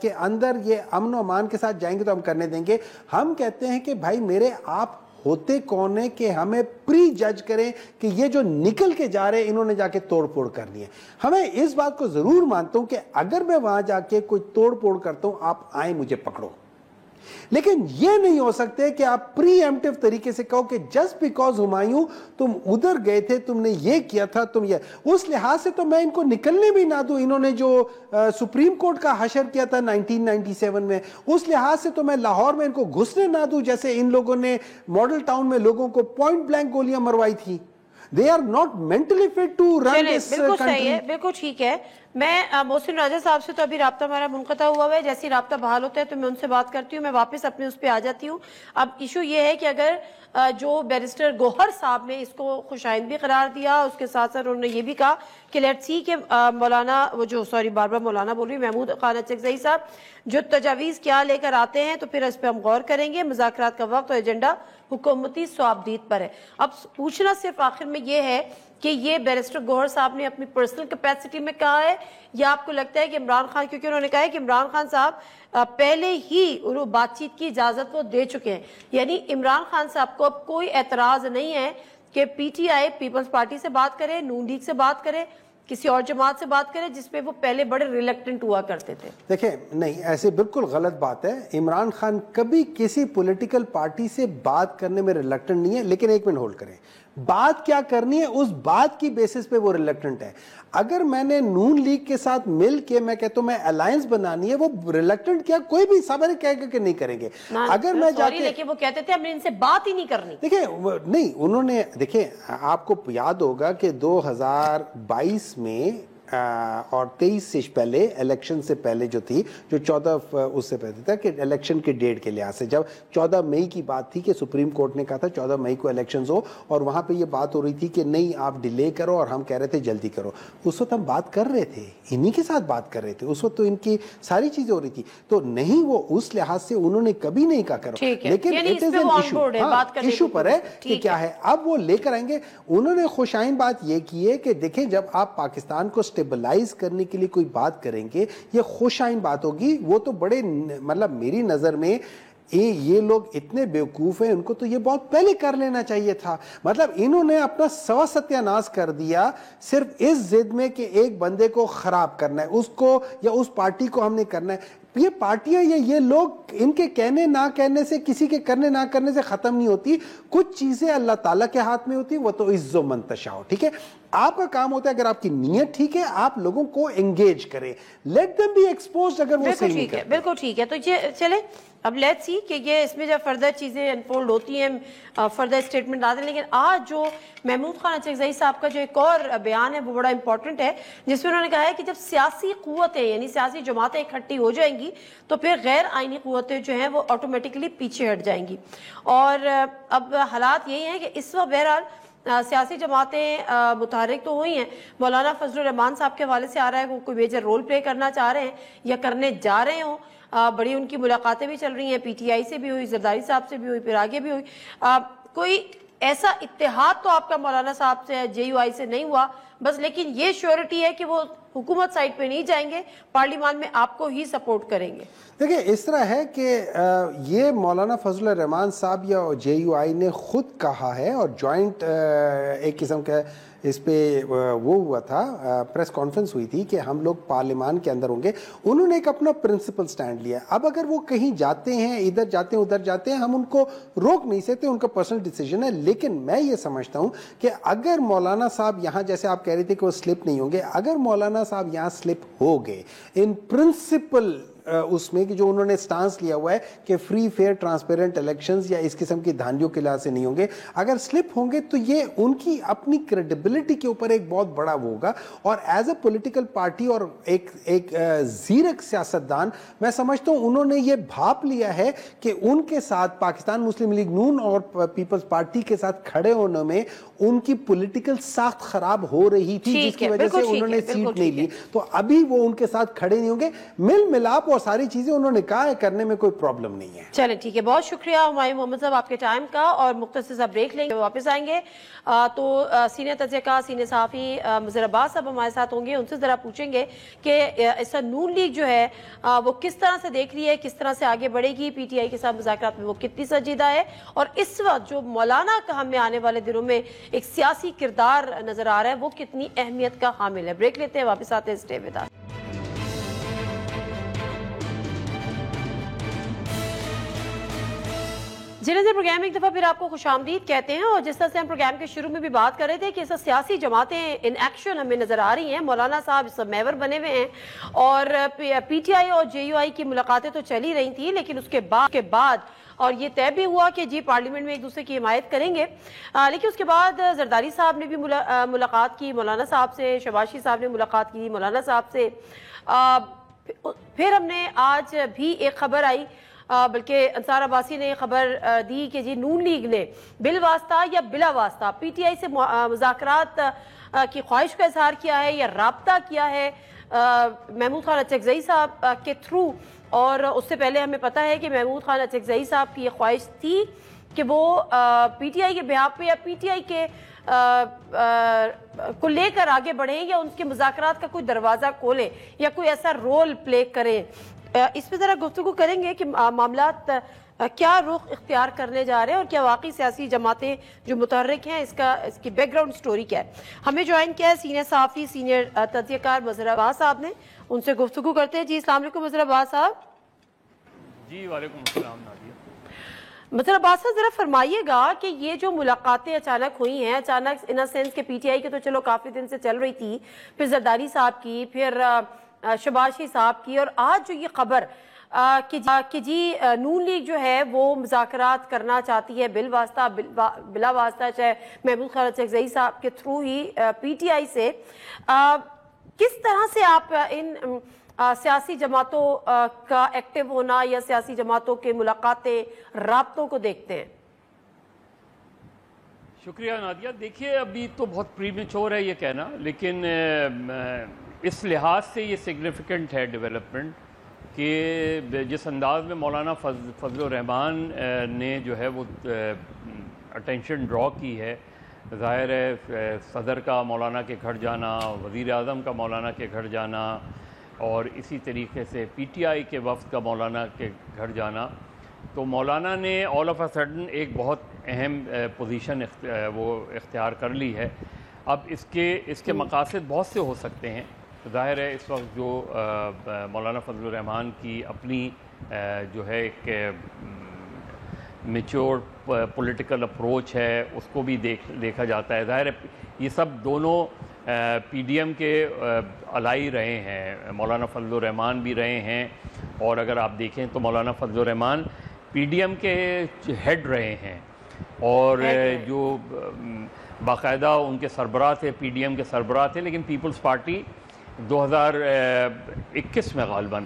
کے اندر یہ امن و امان کے ساتھ جائیں گے تو ہم کرنے دیں گے. ہم کہتے ہیں کہ بھائی میرے آپ ہوتے کون ہیں کہ ہمیں پری جج کریں کہ یہ جو نکل کے جا رہے ہیں انہوں نے جا کے توڑ پھوڑ کرنی ہے. ہمیں اس بات کو ضرور مانتا ہوں کہ اگر میں وہاں جا کے کوئی توڑ پھوڑ کرتا ہوں آپ آئیں مجھے پکڑو, لیکن یہ نہیں ہو سکتے کہ آپ پری ایمپٹیو طریقے سے کہو کہ جسٹ بیکاز ہمایوں تم ادھر گئے تھے, تم نے یہ کیا تھا, تم یہ. اس لحاظ سے تو میں ان کو نکلنے بھی نہ دوں. انہوں نے جو سپریم کورٹ کا حشر کیا تھا 1997 میں, اس لحاظ سے تو میں لاہور میں ان کو گھسنے نہ دوں جیسے ان لوگوں نے ماڈل ٹاؤن میں لوگوں کو پوائنٹ بلینک گولیاں مروائی تھی. They are not mentally fit to run this country. بالکل صحیح ہے, بالکل ٹھیک ہے. میں محسن راجہ صاحب سے تو ابھی رابطہ ہمارا منقطع ہوا ہے, جیسی رابطہ بحال ہوتا ہے تو میں ان سے بات کرتی ہوں, میں واپس اپنے اس پہ آ جاتی ہوں. اب ایشو یہ ہے کہ اگر جو بیرسٹر گوہر صاحب نے اس کو خوش آئند بھی قرار دیا, اس کے ساتھ ساتھ انہوں نے یہ بھی کہا کہ لیٹ سی کہ مولانا بار بار مولانا بول رہی محمود خان اچکزئی صاحب جو تجاویز کیا لے کر آتے ہیں تو پھر اس پہ ہم غور کریں گے. مذاکرات کا وقت اور ایجنڈا حکومتی صوابدید پر ہے. اب پوچھنا صرف آخر میں یہ ہے کہ یہ بیرسٹر گوہر صاحب نے اپنی پرسنل کیپیسٹی میں کہا ہے یا آپ کو لگتا ہے کہ عمران خان, کیونکہ انہوں نے کہا ہے کہ عمران خان صاحب پہلے ہی انہوں بات چیت کی اجازت وہ دے چکے ہیں, یعنی عمران خان صاحب کو اب کوئی اعتراض نہیں ہے کہ P T I Peoples Party سے بات کرے, نون لیگ سے بات کرے, کسی اور جماعت سے بات کرے جس پہ وہ پہلے بڑے ریلیکٹنٹ ہوا کرتے تھے. دیکھیں نہیں, ایسے بالکل غلط بات ہے. عمران خان کبھی کسی پولیٹیکل پارٹی سے بات کرنے میں ریلیکٹنٹ نہیں ہے, لیکن ایک منٹ ہولڈ کریں, بات کیا کرنی ہے اس بات کی بیسس پہ وہ ریلیکٹنٹ ہے. اگر میں نے نون لیگ کے ساتھ مل کے میں کہتا ہوں میں الائنس بنانی ہے, وہ ریلیکٹنٹ کیا کوئی بھی سب نے کہہ کہ نہیں کریں گے. اگر میں جا کے لیکن وہ کہتے تھے ہم نے ان سے بات ہی نہیں کرنی. دیکھیں نہیں, انہوں نے دیکھیں آپ کو یاد ہوگا کہ 2022 میں اور 23 سے پہلے الیکشن سے پہلے جو تھی، جو 14 اس سے پہلے تھا کہ الیکشن کے ڈیٹ کے لحاظ سے، جب 14 مئی کی بات تھی کہ سپریم کورٹ نے کہا تھا 14 مئی کو الیکشنز ہو، اور وہاں پہ یہ بات ہو رہی تھی کہ نہیں آپ ڈیلے کرو، اور ہم کہہ رہے تھے جلدی کرو. اس وقت ہم بات کر رہے تھے، انہی کے ساتھ بات کر رہے تھے، اس وقت تو ان کی ساری چیزیں ہو رہی تھی. تو نہیں، وہ اس لحاظ سے انہوں نے کبھی نہیں کہا کرو، لیکن اٹ از این ایشو پر ہے کہ کیا ہے. اب وہ لے کر آئیں گے. انہوں نے خوشائن بات یہ کی ہے کہ دیکھیں جب آپ پاکستان کو سٹیبلائز کرنے کے لیے کوئی بات کریں گے، یہ خوشائن بات ہوگی. وہ تو بڑے مطلب میری نظر میں یہ لوگ اتنے بیوقوف ہیں، ان کو تو یہ بہت پہلے کر لینا چاہیے تھا. مطلب انہوں نے اپنا سوا ستیاناش کر دیا صرف اس ضد میں کہ ایک بندے کو خراب کرنا ہے، اس کو یا اس پارٹی کو ہم نے کرنا ہے. یہ پارٹیاں یا یہ لوگ ان کے کہنے نہ کہنے سے، کسی کے کرنے نہ کرنے سے ختم نہیں ہوتی. کچھ چیزیں اللہ تعالیٰ کے ہاتھ میں ہوتی، وہ تو عز و منتشا. ٹھیک ہے، آپ کا کام ہوتا ہے اگر آپ کی نیت ٹھیک ہے آپ لوگوں کو انگیج کریں، لیٹ دیم بی ایکسپوزڈ اگر وہ صحیح نہیں کرتے. بالکل ٹھیک ہے. تو یہ چلیں اب لیٹس سی کہ یہ اس میں جب فردر چیزیں انفولڈ ہوتی ہیں، فردر اسٹیٹمنٹ آتے ہیں. لیکن آج جو محمود خان اچکزئی صاحب کا جو ایک اور بیان ہے وہ بڑا امپورٹنٹ ہے، جس میں انہوں نے کہا ہے کہ جب سیاسی قوتیں یعنی سیاسی جماعتیں اکٹھی ہو جائیں گی تو پھر غیر آئینی قوتیں جو ہیں وہ آٹومیٹکلی پیچھے ہٹ جائیں گی. اور اب حالات یہی ہیں کہ اس وقت بہرحال سیاسی جماعتیں متحرک تو ہوئی ہیں. مولانا فضل الرحمان صاحب کے حوالے سے آ رہا ہے وہ کوئی میجر رول پلے کرنا چاہ رہے ہیں یا کرنے جا رہے ہوں. بڑی ان کی ملاقاتیں بھی چل رہی ہیں، پی ٹی آئی سے بھی ہوئی، زرداری صاحب سے بھی ہوئی، پھر آگے بھی ہوئی. کوئی ایسا اتحاد تو آپ کا مولانا صاحب سے جے یو آئی سے نہیں ہوا بس، لیکن یہ شیورٹی ہے کہ وہ حکومت سائٹ پہ نہیں جائیں گے، پارلیمان میں آپ کو ہی سپورٹ کریں گے. دیکھیں اس طرح ہے کہ یہ مولانا فضل الرحمان صاحب یا جے یو آئی نے خود کہا ہے، اور جوائنٹ ایک قسم کا اس پہ وہ ہوا تھا، پریس کانفرنس ہوئی تھی کہ ہم لوگ پارلیمان کے اندر ہوں گے. انہوں نے ایک اپنا پرنسپل سٹینڈ لیا. اب اگر وہ کہیں جاتے ہیں، ادھر جاتے ہیں ادھر جاتے ہیں، ہم ان کو روک نہیں سکتے، ان کا پرسنل ڈیسیجن ہے. لیکن میں یہ سمجھتا ہوں کہ اگر مولانا صاحب یہاں، جیسے آپ کہہ رہے تھے کہ وہ سلپ نہیں ہوں گے، اگر مولانا صاحب یہاں سلپ ہو گئے ان پرنسپل اس میں کہ جو انہوں نے سٹانس لیا ہوا ہے کہ فری فیئر ٹرانسپیرنٹ الیکشنز یا اس قسم کی دھاندلیوں کے لحاظ سے نہیں ہوں گے، اگر سلپ ہوں گے تو یہ ان کی اپنی کریڈیبلٹی کے اوپر ایک بہت بڑا وہ ہوگا. اور ایز اے پولیٹیکل پارٹی اور ایک زیرک سیاستدان، میں سمجھتا ہوں انہوں نے یہ بھاپ لیا ہے کہ ان کے ساتھ پاکستان مسلم لیگ نون اور پیپلز پارٹی کے ساتھ کھڑے ہونے میں ان کی پولیٹیکل ساخت خراب ہو رہی تھی، جس کی وجہ سے انہوں نے سیٹ نہیں لی. تو ابھی وہ ان کے ساتھ کھڑے نہیں ہوں گے. مل ملاپ اور ساری چیزیں انہوں نے کہا ہے کرنے میں کوئی پرابلم نہیں ہے. چلیں ٹھیک ہے، بہت شکریہ ہمایوں محمد صاحب آپ کے ٹائم کا. اور مختصر سا بریک لیں گے، واپس آئیں گے تو سینئر تجزیہ کار سینئر صحافی مظہر عباس صاحب ہمارے ساتھ ہوں گے. ان سے ذرا پوچھیں گے کہ اس نون لیگ جو ہے وہ کس طرح سے دیکھ رہی ہے، کس طرح سے آگے بڑھے گی، پی ٹی آئی کے ساتھ مذاکرات میں وہ کتنی سنجیدہ ہے، اور اس وقت جو مولانا کا ہمیں آنے والے دنوں میں ایک سیاسی کردار نظر آ رہا ہے وہ کتنی اہمیت کا حامل ہے. بریک لیتے ہیں، واپس آتے ہیں. Stay with us. جنہیں پروگرام ایک دفعہ پھر آپ کو خوش آمدید کہتے ہیں. اور جس طرح سے ہم پروگرام کے شروع میں بھی بات کر رہے تھے کہ اس سیاسی جماعتیں ان ایکشن ہمیں نظر آ رہی ہیں. مولانا صاحب اس محور بنے ہوئے ہیں اور پی ٹی آئی اور جے یو آئی کی ملاقاتیں تو چل ہی رہی تھیں، لیکن اس کے بعد اور یہ طے بھی ہوا کہ جی پارلیمنٹ میں ایک دوسرے کی حمایت کریں گے. لیکن اس کے بعد زرداری صاحب نے بھی ملاقات کی مولانا صاحب سے، شباشی صاحب نے ملاقات کی مولانا صاحب سے. پھر ہم نے آج بھی ایک خبر آئی، بلکہ انصار عباسی نے خبر دی کہ جی نون لیگ نے بالواسطہ یا بلا واسطہ پی ٹی آئی سے مذاکرات کی خواہش کا اظہار کیا ہے یا رابطہ کیا ہے محمود خان اچکزئی صاحب کے تھرو. اور اس سے پہلے ہمیں پتہ ہے کہ محمود خان اچکزئی صاحب کی یہ خواہش تھی کہ وہ پی ٹی آئی کے بہاف پہ یا پی ٹی آئی کے کو لے کر آگے بڑھیں یا ان کے مذاکرات کا کوئی دروازہ کھولیں یا کوئی ایسا رول پلے کریں. اس پہ ذرا گفتگو کریں گے کہ معاملات کیا رخ اختیار کرنے جا رہے ہیں اور کیا واقعی سیاسی جماعتیں جو متحرک ہیں اس کی بیک گراؤنڈ سٹوری کیا ہے. ہمیں جوائن کیا ہے سینئر صحافی سینئر تجزیہ کار مظہر عباس صاحب نے، ان سے گفتگو کرتے ہیں. جی السلام علیکم مظہر عباس صاحب. جی وعلیکم السلام نادیہ. مظہر عباس صاحب ذرا فرمائیے گا کہ یہ جو ملاقاتیں اچانک ہوئی ہیں، اچانک ان اے سینس کہ پی ٹی آئی کے تو چلو کافی دن سے چل رہی تھی، پھر زرداری صاحب کی، پھر شباشی صاحب کی، اور آج جو یہ خبر کہ جی نون لیگ جو ہے وہ مذاکرات کرنا چاہتی ہے بالواسطہ بلا واسطہ، چاہے محمود خان اچکزئی صاحب کے تھرو ہی پی ٹی آئی سے. کس طرح سے آپ ان سیاسی جماعتوں کا ایکٹیو ہونا یا سیاسی جماعتوں کے ملاقاتیں رابطوں کو دیکھتے ہیں؟ شکریہ نادیہ. دیکھیے ابھی تو بہت پری میچور ہے یہ کہنا، لیکن اس لحاظ سے یہ سگنیفیکنٹ ہے ڈیولپمنٹ کہ جس انداز میں مولانا فضل الرحمان نے جو ہے وہ اٹینشن ڈرا کی ہے. ظاہر ہے صدر کا مولانا کے گھر جانا، وزیر اعظم کا مولانا کے گھر جانا، اور اسی طریقے سے پی ٹی آئی کے وفد کا مولانا کے گھر جانا، تو مولانا نے آل آف اے سڈن ایک بہت اہم پوزیشن وہ اختیار کر لی ہے. اب اس کے مقاصد بہت سے ہو سکتے ہیں. ظاہر ہے اس وقت جو مولانا فضل الرحمان کی اپنی جو ہے ایک میچور پولیٹیکل اپروچ ہے، اس کو بھی دیکھا جاتا ہے. ظاہر ہے یہ سب دونوں پی ڈی ایم کے الائی رہے ہیں، مولانا فضل الرحمان بھی رہے ہیں، اور اگر آپ دیکھیں تو مولانا فضل الرحمان پی ڈی ایم کے ہیڈ رہے ہیں، اور جو باقاعدہ ان کے سربراہ تھے، پی ڈی ایم کے سربراہ تھے. لیکن پیپلز پارٹی 2021 میں غالباً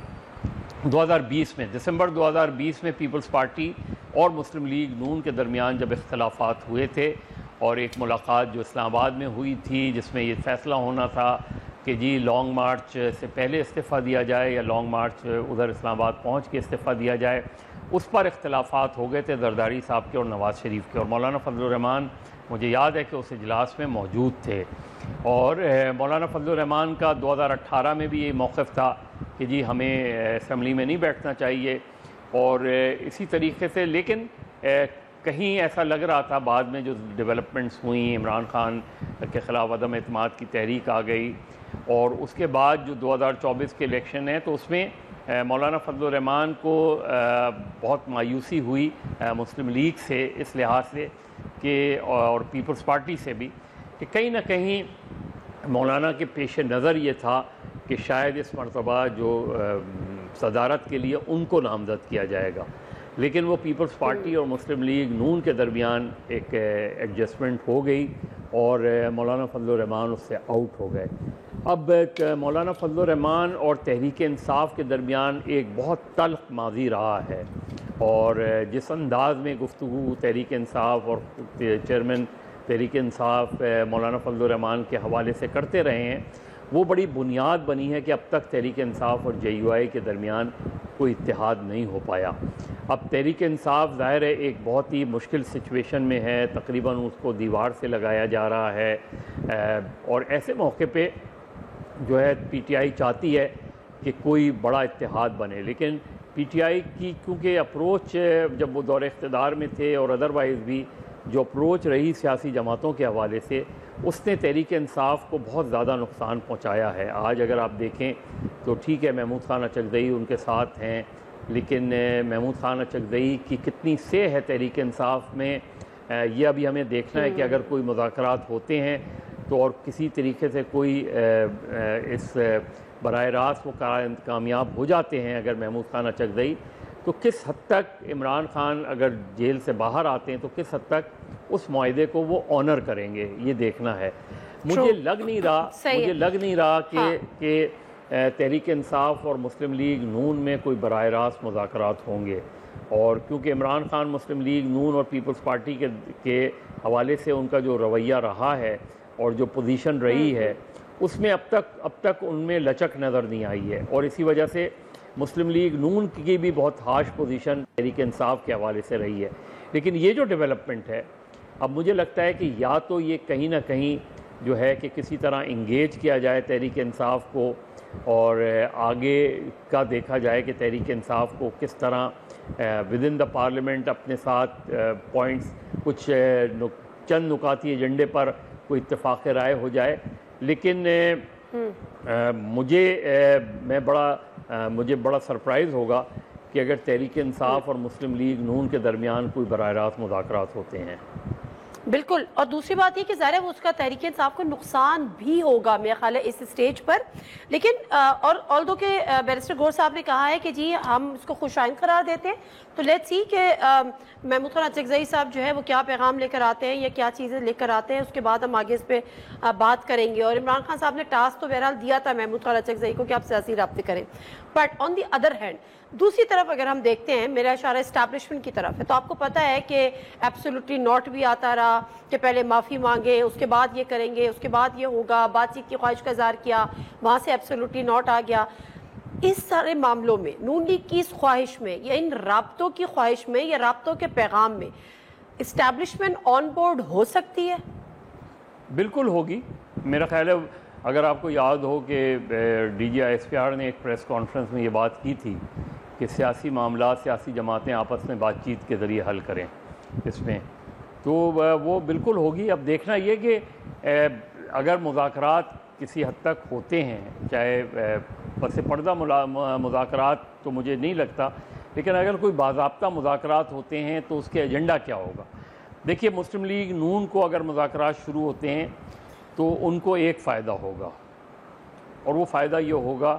2020 میں دسمبر 2020 میں پیپلز پارٹی اور مسلم لیگ نون کے درمیان جب اختلافات ہوئے تھے، اور ایک ملاقات جو اسلام آباد میں ہوئی تھی جس میں یہ فیصلہ ہونا تھا کہ جی لانگ مارچ سے پہلے استعفیٰ دیا جائے یا لانگ مارچ ادھر اسلام آباد پہنچ کے استعفیٰ دیا جائے، اس پر اختلافات ہو گئے تھے زرداری صاحب کے اور نواز شریف کے. اور مولانا فضل الرحمان مجھے یاد ہے کہ اس اجلاس میں موجود تھے، اور مولانا فضل الرحمان کا 2018 میں بھی یہ موقف تھا کہ جی ہمیں اسمبلی میں نہیں بیٹھنا چاہیے. اور اسی طریقے سے لیکن کہیں ایسا لگ رہا تھا بعد میں جو ڈیولپمنٹس ہوئیں، عمران خان کے خلاف عدم اعتماد کی تحریک آ گئی، اور اس کے بعد جو 2024 کے الیکشن ہے تو اس میں مولانا فضل الرحمان کو بہت مایوسی ہوئی مسلم لیگ سے اس لحاظ سے کہ اور پیپلز پارٹی سے بھی کہ کہیں نہ کہیں مولانا کے پیش نظر یہ تھا کہ شاید اس مرتبہ جو صدارت کے لیے ان کو نامزد کیا جائے گا. لیکن وہ پیپلز پارٹی اور مسلم لیگ نون کے درمیان ایک ایڈجسٹمنٹ ہو گئی اور مولانا فضل الرحمان اس سے آؤٹ ہو گئے. اب مولانا فضل الرحمان اور تحریک انصاف کے درمیان ایک بہت تلخ ماضی رہا ہے، اور جس انداز میں گفتگو تحریک انصاف اور چیئرمین تحریک انصاف مولانا فضل الرحمان کے حوالے سے کرتے رہے ہیں، وہ بڑی بنیاد بنی ہے کہ اب تک تحریک انصاف اور جے یو آئی کے درمیان کوئی اتحاد نہیں ہو پایا. اب تحریک انصاف ظاہر ہے ایک بہت ہی مشکل سچویشن میں ہے، تقریباً اس کو دیوار سے لگایا جا رہا ہے، اور ایسے موقع پہ جو ہے پی ٹی آئی چاہتی ہے کہ کوئی بڑا اتحاد بنے. لیکن پی ٹی آئی کی کیونکہ اپروچ جب وہ دور اقتدار میں تھے اور ادروائز بھی جو اپروچ رہی سیاسی جماعتوں کے حوالے سے، اس نے تحریک انصاف کو بہت زیادہ نقصان پہنچایا ہے. آج اگر آپ دیکھیں تو ٹھیک ہے محمود خان اچکزئی ان کے ساتھ ہیں، لیکن محمود خان اچکزئی کی کتنی سے ہے تحریک انصاف میں، یہ ابھی ہمیں دیکھنا ہے کہ اگر کوئی مذاکرات ہوتے ہیں تو اور کسی طریقے سے کوئی اس براہ راست وہ کامیاب ہو جاتے ہیں اگر محمود خان اچکزئی، تو کس حد تک عمران خان اگر جیل سے باہر آتے ہیں تو کس حد تک اس معاہدے کو وہ آنر کریں گے، یہ دیکھنا ہے. مجھے لگ نہیں رہا کہ تحریک انصاف اور مسلم لیگ نون میں کوئی براہ راست مذاکرات ہوں گے، اور کیونکہ عمران خان مسلم لیگ نون اور پیپلز پارٹی کے حوالے سے ان کا جو رویہ رہا ہے اور جو پوزیشن رہی ہے اس میں اب تک ان میں لچک نظر نہیں آئی ہے، اور اسی وجہ سے مسلم لیگ نون کی بھی بہت ہارش پوزیشن تحریک انصاف کے حوالے سے رہی ہے. لیکن یہ جو ڈیولپمنٹ ہے اب مجھے لگتا ہے کہ یا تو یہ کہیں نہ کہیں جو ہے کہ کسی طرح انگیج کیا جائے تحریک انصاف کو، اور آگے کا دیکھا جائے کہ تحریک انصاف کو کس طرح ود ان دا پارلیمنٹ اپنے ساتھ پوائنٹس کچھ چند نکاتی ایجنڈے پر کوئی اتفاق رائے ہو جائے. لیکن مجھے بڑا سرپرائز ہوگا کہ اگر تحریک انصاف اور مسلم لیگ نون کے درمیان کوئی براہ راست مذاکرات ہوتے ہیں. بالکل. اور دوسری بات یہ کہ ظاہر ہے وہ اس کا تحریک انصاف کو نقصان بھی ہوگا میرا خیال ہے اس سٹیج پر. لیکن اور آلدو کہ بیرسٹر گور صاحب نے کہا ہے کہ جی ہم اس کو خوش آئند قرار دیتے ہیں, تو لیٹس سی کہ محمود خان اچکزئی صاحب جو ہے وہ کیا پیغام لے کر آتے ہیں یا کیا چیزیں لے کر آتے ہیں, اس کے بعد ہم آگے اس پہ بات کریں گے. اور عمران خان صاحب نے ٹاسک تو بہرحال دیا تھا محمود خان اچکزئی کو کہ آپ سیاسی رابطے کریں, but on the other hand دوسری طرف اگر ہم دیکھتے ہیں, میرا اشارہ اسٹیبلشمنٹ کی طرف ہے, تو آپ کو پتہ ہے کہ ایبسولوٹلی ناٹ بھی آتا رہا کہ پہلے معافی مانگے, اس کے بعد یہ کریں گے, اس کے بعد یہ ہوگا, بات چیت کی خواہش کا اظہار کیا, وہاں سے ایبسولوٹلی ناٹ آ گیا. اس سارے معاملوں میں نون لیگ کی اس خواہش میں یا ان رابطوں کی خواہش میں یا رابطوں کے پیغام میں اسٹیبلشمنٹ آن بورڈ ہو سکتی ہے؟ بالکل ہوگی. میرا خیال ہے اگر آپ کو یاد ہو کہ D G I S P R نے ایک پریس کانفرنس میں یہ بات کی تھی کہ سیاسی معاملات سیاسی جماعتیں آپس میں بات چیت کے ذریعے حل کریں اس میں, تو وہ بالکل ہوگی. اب دیکھنا یہ کہ اگر مذاکرات کسی حد تک ہوتے ہیں, چاہے پس پردہ مذاکرات تو مجھے نہیں لگتا, لیکن اگر کوئی باضابطہ مذاکرات ہوتے ہیں تو اس کے ایجنڈا کیا ہوگا. دیکھیے مسلم لیگ نون کو اگر مذاکرات شروع ہوتے ہیں تو ان کو ایک فائدہ ہوگا, اور وہ فائدہ یہ ہوگا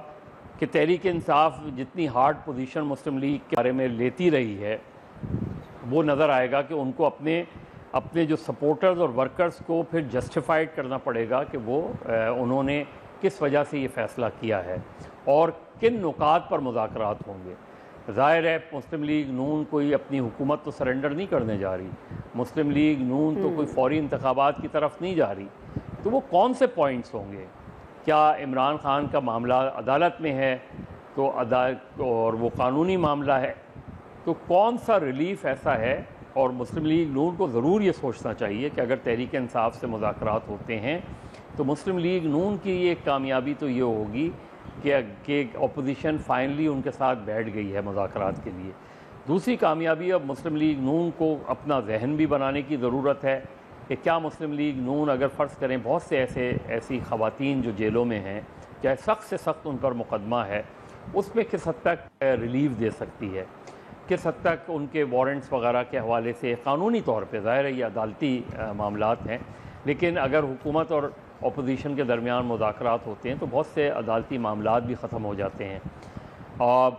کہ تحریک انصاف جتنی ہارڈ پوزیشن مسلم لیگ کے بارے میں لیتی رہی ہے, وہ نظر آئے گا کہ ان کو اپنے جو سپورٹرز اور ورکرز کو پھر جسٹیفائڈ کرنا پڑے گا کہ وہ انہوں نے کس وجہ سے یہ فیصلہ کیا ہے اور کن نکات پر مذاکرات ہوں گے. ظاہر ہے مسلم لیگ نون کوئی اپنی حکومت تو سرنڈر نہیں کرنے جا رہی, مسلم لیگ نون تو کوئی فوری انتخابات کی طرف نہیں جا رہی, تو وہ کون سے پوائنٹس ہوں گے؟ کیا عمران خان کا معاملہ عدالت میں ہے تو اور وہ قانونی معاملہ ہے, تو کون سا ریلیف ایسا ہے؟ اور مسلم لیگ نون کو ضرور یہ سوچنا چاہیے کہ اگر تحریک انصاف سے مذاکرات ہوتے ہیں تو مسلم لیگ نون کی ایک کامیابی تو یہ ہوگی کہ اپوزیشن فائنلی ان کے ساتھ بیٹھ گئی ہے مذاکرات کے لیے. دوسری کامیابی اب مسلم لیگ نون کو اپنا ذہن بھی بنانے کی ضرورت ہے کہ کیا مسلم لیگ نون اگر فرض کریں بہت سے ایسی خواتین جو جیلوں میں ہیں, چاہے سخت سے سخت ان پر مقدمہ ہے, اس میں کس حد تک ریلیف دے سکتی ہے, کس حد تک ان کے وارنٹس وغیرہ کے حوالے سے قانونی طور پہ, ظاہر ہے یہ عدالتی معاملات ہیں, لیکن اگر حکومت اور اپوزیشن کے درمیان مذاکرات ہوتے ہیں تو بہت سے عدالتی معاملات بھی ختم ہو جاتے ہیں. اور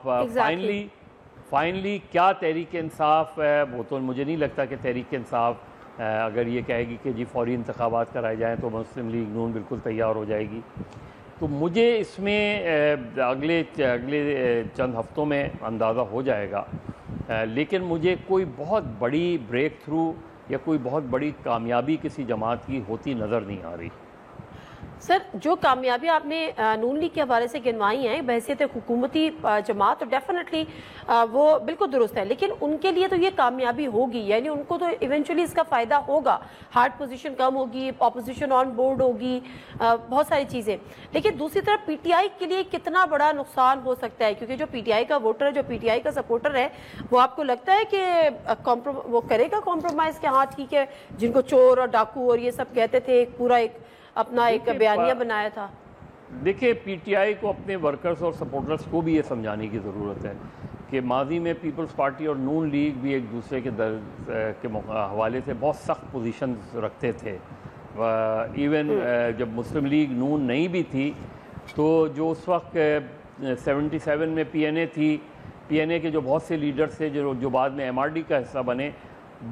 فائنلی کیا تحریک انصاف, وہ تو مجھے نہیں لگتا کہ تحریک انصاف اگر یہ کہے گی کہ جی فوری انتخابات کرائے جائیں تو مسلم لیگ نون بالکل تیار ہو جائے گی. تو مجھے اس میں اگلے چند ہفتوں میں اندازہ ہو جائے گا, لیکن مجھے کوئی بہت بڑی بریک تھرو یا کوئی بہت بڑی کامیابی کسی جماعت کی ہوتی نظر نہیں آ رہی. سر جو کامیابی آپ نے نون لیگ کے حوالے سے گنوائی ہیں بحیثیت حکومتی جماعت, تو ڈیفینیٹلی وہ بالکل درست ہے, لیکن ان کے لیے تو یہ کامیابی ہوگی, یعنی ان کو تو ایونچولی اس کا فائدہ ہوگا, ہارڈ پوزیشن کم ہوگی, اپوزیشن آن بورڈ ہوگی, بہت ساری چیزیں. لیکن دوسری طرف پی ٹی آئی کے لیے کتنا بڑا نقصان ہو سکتا ہے, کیونکہ جو پی ٹی آئی کا ووٹر ہے, جو پی ٹی آئی کا سپورٹر ہے, وہ آپ کو لگتا ہے کہ وہ کرے گا کمپرومائز کہ ہاں ٹھیک ہے, جن کو چور اور ڈاکو اور یہ سب کہتے تھے, پورا اپنا ایک بیانیہ بنایا تھا. دیکھیں پی ٹی آئی کو اپنے ورکرز اور سپورٹرز کو بھی یہ سمجھانے کی ضرورت ہے کہ ماضی میں پیپلز پارٹی اور نون لیگ بھی ایک دوسرے کے حوالے سے بہت سخت پوزیشنز رکھتے تھے. ایون جب مسلم لیگ نون نہیں بھی تھی تو جو اس وقت 77 میں پی این اے تھی, پی این اے کے جو بہت سے لیڈرز تھے جو بعد میں ایم آر ڈی کا حصہ بنے,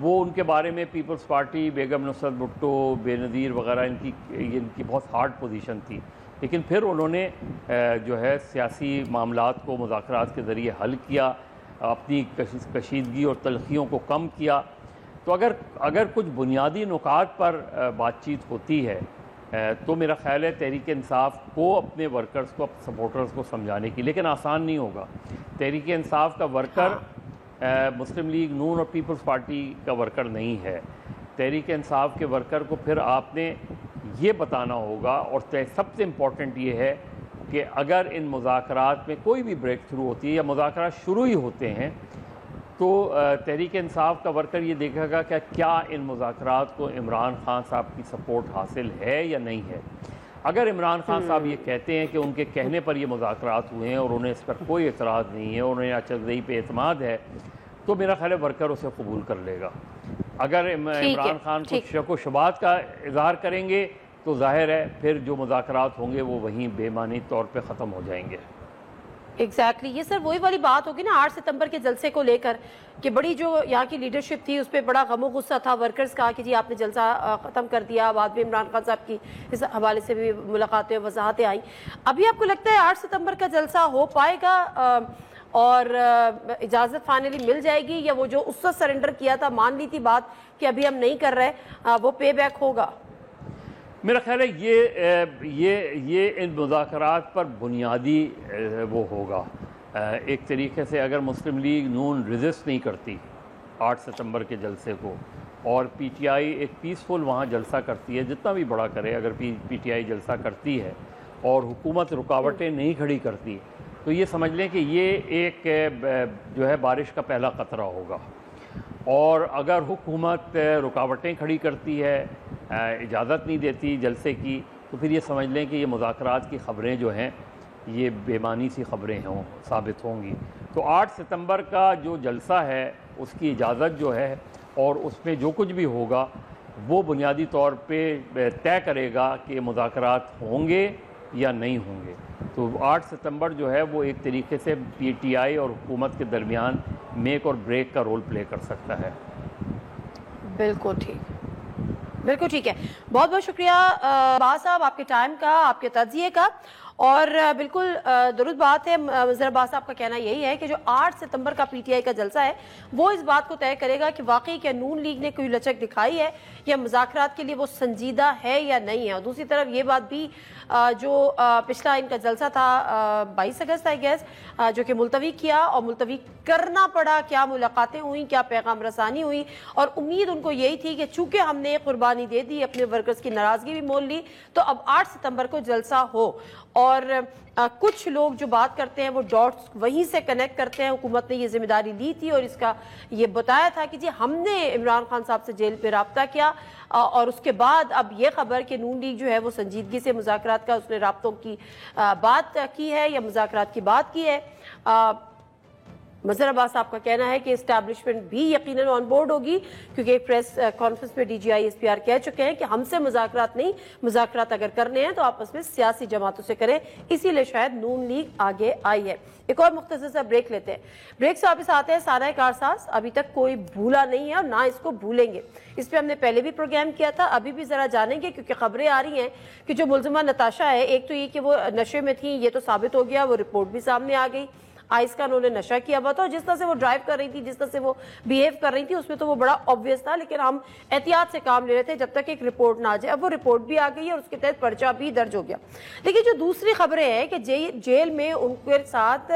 وہ ان کے بارے میں پیپلز پارٹی, بیگم نصرت بھٹو, بے نظیر وغیرہ ان کی بہت ہارڈ پوزیشن تھی, لیکن پھر انہوں نے جو ہے سیاسی معاملات کو مذاکرات کے ذریعے حل کیا, اپنی کشیدگی اور تلخیوں کو کم کیا. تو اگر کچھ بنیادی نکات پر بات چیت ہوتی ہے تو میرا خیال ہے تحریک انصاف کو اپنے ورکرز کو, سپورٹرز کو سمجھانے کی, لیکن آسان نہیں ہوگا. تحریک انصاف کا ورکر مسلم لیگ نون اور پیپلز پارٹی کا ورکر نہیں ہے. تحریک انصاف کے ورکر کو پھر آپ نے یہ بتانا ہوگا, اور سب سے امپورٹنٹ یہ ہے کہ اگر ان مذاکرات میں کوئی بھی بریک تھرو ہوتی ہے یا مذاکرات شروع ہی ہوتے ہیں تو تحریک انصاف کا ورکر یہ دیکھے گا کہ کیا ان مذاکرات کو عمران خان صاحب کی سپورٹ حاصل ہے یا نہیں ہے. اگر عمران خان صاحب یہ کہتے ہیں کہ ان کے کہنے پر یہ مذاکرات ہوئے ہیں اور انہیں اس پر کوئی اعتراض نہیں ہے, انہیں اچکزئی پہ اعتماد ہے, تو میرا خیال ہے ورکر اسے قبول کر لے گا. اگر عمران خان کچھ شک و شبہات کا اظہار کریں گے تو ظاہر ہے پھر جو مذاکرات ہوں گے وہ وہیں بے معنی طور پہ ختم ہو جائیں گے. ایگزیکٹلی یہ سر وہی والی بات ہوگی نا 8 ستمبر کے جلسے کو لے کر کہ بڑی جو یہاں کی لیڈرشپ تھی اس پہ بڑا غم و غصہ تھا ورکرز کا کہ جی آپ نے جلسہ ختم کر دیا. بعد میں عمران خان صاحب کی اس حوالے سے بھی ملاقاتیں وضاحتیں آئیں. ابھی آپ کو لگتا ہے 8 ستمبر کا جلسہ ہو پائے گا اور اجازت فائنلی مل جائے گی یا وہ جو اس وقت سرنڈر کیا تھا مان لی تھی بات کہ ابھی ہم نہیں کر رہے وہ پے بیک ہوگا؟ میرا خیال ہے یہ ان مذاکرات پر بنیادی وہ ہوگا. ایک طریقے سے اگر مسلم لیگ نون ریزسٹ نہیں کرتی 8 ستمبر کے جلسے کو اور پی ٹی آئی ایک پیسفل وہاں جلسہ کرتی ہے, جتنا بھی بڑا کرے, اگر پی ٹی آئی جلسہ کرتی ہے اور حکومت رکاوٹیں نہیں کھڑی کرتی تو یہ سمجھ لیں کہ یہ ایک جو ہے بارش کا پہلا قطرہ ہوگا. اور اگر حکومت رکاوٹیں کھڑی کرتی ہے, اجازت نہیں دیتی جلسے کی, تو پھر یہ سمجھ لیں کہ یہ مذاکرات کی خبریں جو ہیں یہ بے معنی سی خبریں ثابت ہوں گی. تو 8 ستمبر کا جو جلسہ ہے اس کی اجازت جو ہے اور اس میں جو کچھ بھی ہوگا وہ بنیادی طور پہ طے کرے گا کہ مذاکرات ہوں گے یا نہیں ہوں گے. تو 8 ستمبر جو ہے وہ ایک طریقے سے پی ٹی آئی اور حکومت کے درمیان میک اور بریک کا رول پلے کر سکتا ہے. بالکل ٹھیک ہے. بہت بہت شکریہ عباس صاحب آپ کے ٹائم کا, آپ کے تجزیے کا. اور بالکل درست بات ہے. ذرا عباس صاحب کا کہنا یہی ہے کہ جو 8 ستمبر کا پی ٹی آئی کا جلسہ ہے وہ اس بات کو طے کرے گا کہ واقعی کیا نون لیگ نے کوئی لچک دکھائی ہے یا مذاکرات کے لیے وہ سنجیدہ ہے یا نہیں ہے. اور دوسری طرف یہ بات بھی جو پچھلا ان کا جلسہ تھا 22 اگست آئی گیس جو کہ ملتوی کیا اور ملتوی کرنا پڑا, کیا ملاقاتیں ہوئیں, کیا پیغام رسانی ہوئی, اور امید ان کو یہی تھی کہ چونکہ ہم نے قربانی دے دی, اپنے ورکرز کی ناراضگی بھی مول لی, تو اب 8 ستمبر کو جلسہ ہو. اور کچھ لوگ جو بات کرتے ہیں وہ ڈاٹس وہیں سے کنیکٹ کرتے ہیں. حکومت نے یہ ذمہ داری لی تھی اور اس کا یہ بتایا تھا کہ جی ہم نے عمران خان صاحب سے جیل پہ رابطہ کیا, اور اس کے بعد اب یہ خبر کہ نون لیگ جو ہے وہ سنجیدگی سے مذاکرات کا اس نے رابطوں کی بات کی ہے یا مذاکرات کی بات کی ہے. مظہر عباس صاحب کا کہنا ہے کہ اسٹیبلشمنٹ بھی یقیناً آن بورڈ ہوگی کیونکہ ایک پریس کانفرنس میں D G I S P R کہہ چکے ہیں کہ ہم سے مذاکرات نہیں, مذاکرات اگر کرنے ہیں تو آپس میں سیاسی جماعتوں سے کریں, اسی لیے شاید نون لیگ آگے آئی ہے. ایک اور مختصر سا بریک لیتے ہیں. بریک سے واپس آتے ہیں. سانحہ کارساز ابھی تک کوئی بھولا نہیں ہے اور نہ اس کو بھولیں گے. اس پہ ہم نے پہلے بھی پروگرام کیا تھا, ابھی بھی ذرا جانیں گے کیونکہ خبریں آ رہی ہیں کہ جو ملزمہ نتاشا ہے, ایک تو یہ کہ وہ نشے میں تھیں, یہ تو ثابت ہو گیا, وہ رپورٹ بھی سامنے آ گئی. آئس کا انہوں نے نشہ کیا ہوا تھا اور جس طرح سے وہ ڈرائیو کر رہی تھی, جس طرح سے وہ بیہیو کر رہی تھی, اس میں تو وہ بڑا آبویس تھا, لیکن ہم احتیاط سے کام لے رہے تھے جب تک ایک رپورٹ نہ آ جائے. اب وہ رپورٹ بھی آ گئی ہے اور اس کے تحت پرچہ بھی درج ہو گیا. لیکن جو دوسری خبریں ہیں کہ جیل میں ان کے ساتھ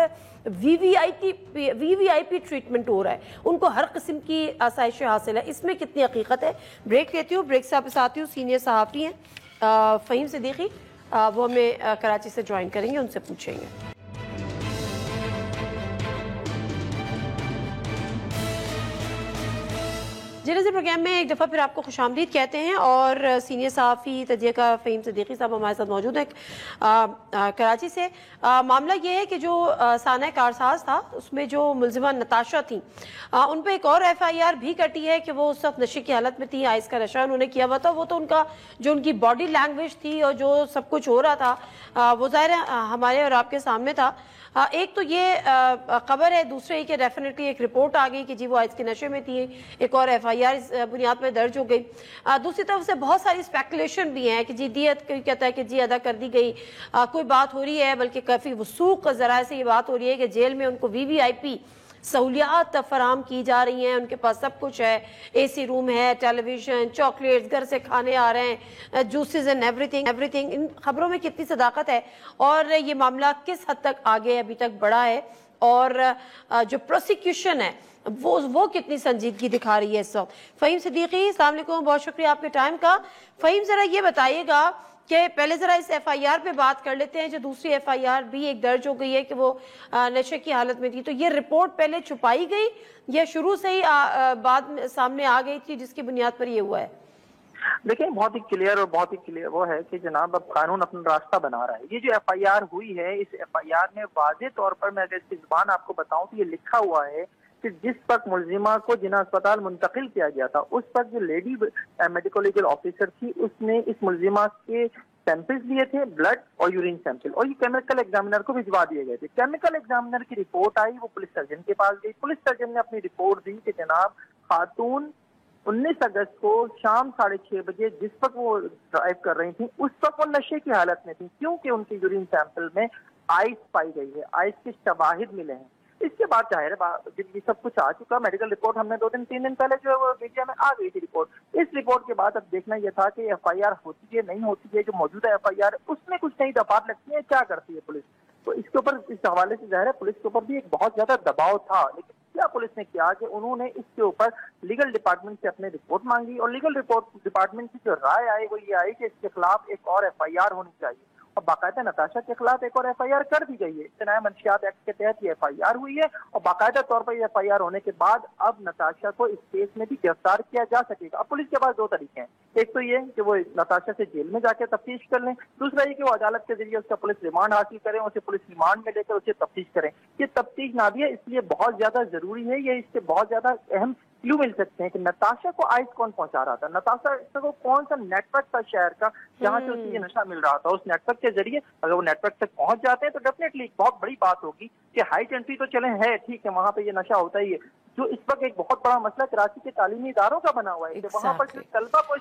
وی وی آئی پی ٹریٹمنٹ ہو رہا ہے, ان کو ہر قسم کی آسائشیں حاصل ہے, اس میں کتنی حقیقت ہے؟ بریک لیتی ہوں. بریک سے واپس آتی ہوں. سینئر صحافی ہیں فہیم صدیقی, وہ ہمیں کراچی سے جوائن کریں گے, ان سے پوچھیں گے. جنازے پروگرام میں ایک دفعہ پھر آپ کو خوش آمدید کہتے ہیں اور سینئر صحافی تجزیہ کا فہیم صدیقی صاحب ہمارے ساتھ موجود ہیں کراچی سے. معاملہ یہ ہے کہ جو سانحہ کارساز تھا اس میں جو ملزمہ نتاشا تھیں ان پہ ایک اور ایف آئی آر بھی کٹی ہے کہ وہ اس وقت نشے کی حالت میں تھی, آئس کا نشہ انہوں نے کیا ہوا تھا. وہ تو ان کا جو ان کی باڈی لینگویج تھی اور جو سب کچھ ہو رہا تھا وہ ظاہر ہے ہمارے اور آپ کے سامنے تھا. ایک تو یہ خبر ہے, دوسرے یہ کہ ڈیفینیٹلی ایک رپورٹ آ گئی کہ جی وہ آئس کے نشے میں تھی, ایک اور ایف آئی آر اس بنیاد میں درج ہو گئی. دوسری طرف سے بہت ساری اسپیکولیشن بھی ہیں کہ جی دیت کہتا ہے کہ جی ادا کر دی گئی, کوئی بات ہو رہی ہے بلکہ کافی وثوق ذرائع سے یہ بات ہو رہی ہے کہ جیل میں ان کو وی وی آئی پی سہولیات فراہم کی جا رہی ہیں, ان کے پاس سب کچھ ہے, اے سی روم ہے, ٹیلی ویژن, چاکلیٹس, گھر سے کھانے آ رہے ہیں, جوسز اینڈ ایوری تھنگ. ان خبروں میں کتنی صداقت ہے اور یہ معاملہ کس حد تک آگے ابھی تک بڑھا ہے اور جو پروسیکیوشن ہے وہ کتنی سنجیدگی دکھا رہی ہے اس وقت. فہیم صدیقی السلام علیکم, بہت شکریہ آپ کے ٹائم کا. فہیم ذرا یہ بتائیے گا کہ پہلے ذرا اس ایف آئی آر پہ بات کر لیتے ہیں جو دوسری ایف آئی آر بھی ایک درج ہو گئی ہے کہ وہ نشے کی حالت میں تھی. تو یہ رپورٹ پہلے چھپائی گئی یا شروع سے ہی بعد میں سامنے آ گئی تھی جس کی بنیاد پر یہ ہوا ہے؟ دیکھیں بہت ہی کلیئر وہ ہے کہ جناب اب قانون اپنا راستہ بنا رہا ہے. یہ جو ایف آئی آر ہوئی ہے اس ایف آئی آر میں واضح طور پر میں اگر اس کی زبان آپ کو بتاؤں تو یہ لکھا ہوا ہے کہ جس وقت ملزمہ کو جناح اسپتال منتقل کیا گیا تھا اس وقت جو لیڈی میڈیکل لیگل آفیسر تھی اس نے اس ملزمہ کے سیمپلز لیے تھے، بلڈ اور یورین سیمپل، اور یہ کیمیکل ایگزامینر کو بھجوا دیے گئے تھے۔ کیمیکل ایگزامینر کی رپورٹ آئی، وہ پولیس سرجن کے پاس گئی، پولیس سرجن نے اپنی رپورٹ دی کہ جناب خاتون 19 اگست کو شام 6:30 بجے جس وقت وہ ڈرائیو کر رہی تھیں اس وقت وہ نشے کی حالت میں تھی، کیونکہ ان کی یورین سیمپل میں آئس پائی گئی ہے، آئس کے شواہد ملے ہیں۔ اس کے بعد ظاہر ہے جب یہ سب کچھ آ چکا، میڈیکل رپورٹ ہم نے 2-3 دن پہلے جو ہے وہ میڈیا میں آ گئی تھی رپورٹ۔ اس رپورٹ کے بعد اب دیکھنا یہ تھا کہ ایف آئی آر ہوتی ہے نہیں ہوتی ہے، جو موجودہ ایف آئی آر ہے اس میں کچھ نئی دفعات لگتی ہیں، کیا کرتی ہے پولیس، تو اس کے اوپر اس حوالے سے ظاہر ہے پولیس کے اوپر بھی ایک بہت زیادہ دباؤ تھا۔ لیکن کیا پولیس نے کیا کہ انہوں نے اس کے اوپر لیگل ڈپارٹمنٹ سے اپنے رپورٹ مانگی، اور لیگل رپورٹ ڈپارٹمنٹ کی جو رائے آئی وہ یہ آئی کہ اس کے خلاف ایک اور ایف آئی آر ہونی چاہیے، اور باقاعدہ نتاشا کے خلاف ایک اور ایف آئی آر کر دی گئی ہے۔ اجتناعی منشیات ایکٹ کے تحت یہ ایف آئی آر ہوئی ہے، اور باقاعدہ طور پر یہ ایف آئی آر ہونے کے بعد اب نتاشا کو اس کیس میں بھی گرفتار کیا جا سکے گا۔ اب پولیس کے پاس 2 طریقے ہیں، ایک تو یہ کہ وہ نتاشا سے جیل میں جا کے تفتیش کر لیں، دوسرا یہ کہ وہ عدالت کے ذریعے اس کا پولیس ریمانڈ حاصل کریں، اسے پولیس ریمانڈ میں لے کر اسے تفتیش کریں۔ یہ تفتیش نادیہ اس لیے بہت زیادہ ضروری ہے، یہ اس سے بہت زیادہ اہم کیوں مل سکتے ہیں کہ نتاشا کو آئس کون پہنچا رہا تھا، نتاشا کو کون سا نیٹ ورک تھا شہر کا جہاں سے اسے یہ نشہ مل رہا تھا، اس نیٹ ورک کے ذریعے اگر وہ نیٹ ورک تک پہنچ جاتے ہیں تو ڈیفینیٹلی بہت بڑی بات ہوگی کہ ہائی جنٹری تو چلیں ہے ٹھیک ہے، وہاں پہ یہ نشہ ہوتا ہی ہے، جو اس وقت ایک بہت بڑا مسئلہ کراچی کے تعلیمی اداروں کا بنا ہوا ہے کہ وہاں پر طلبہ کو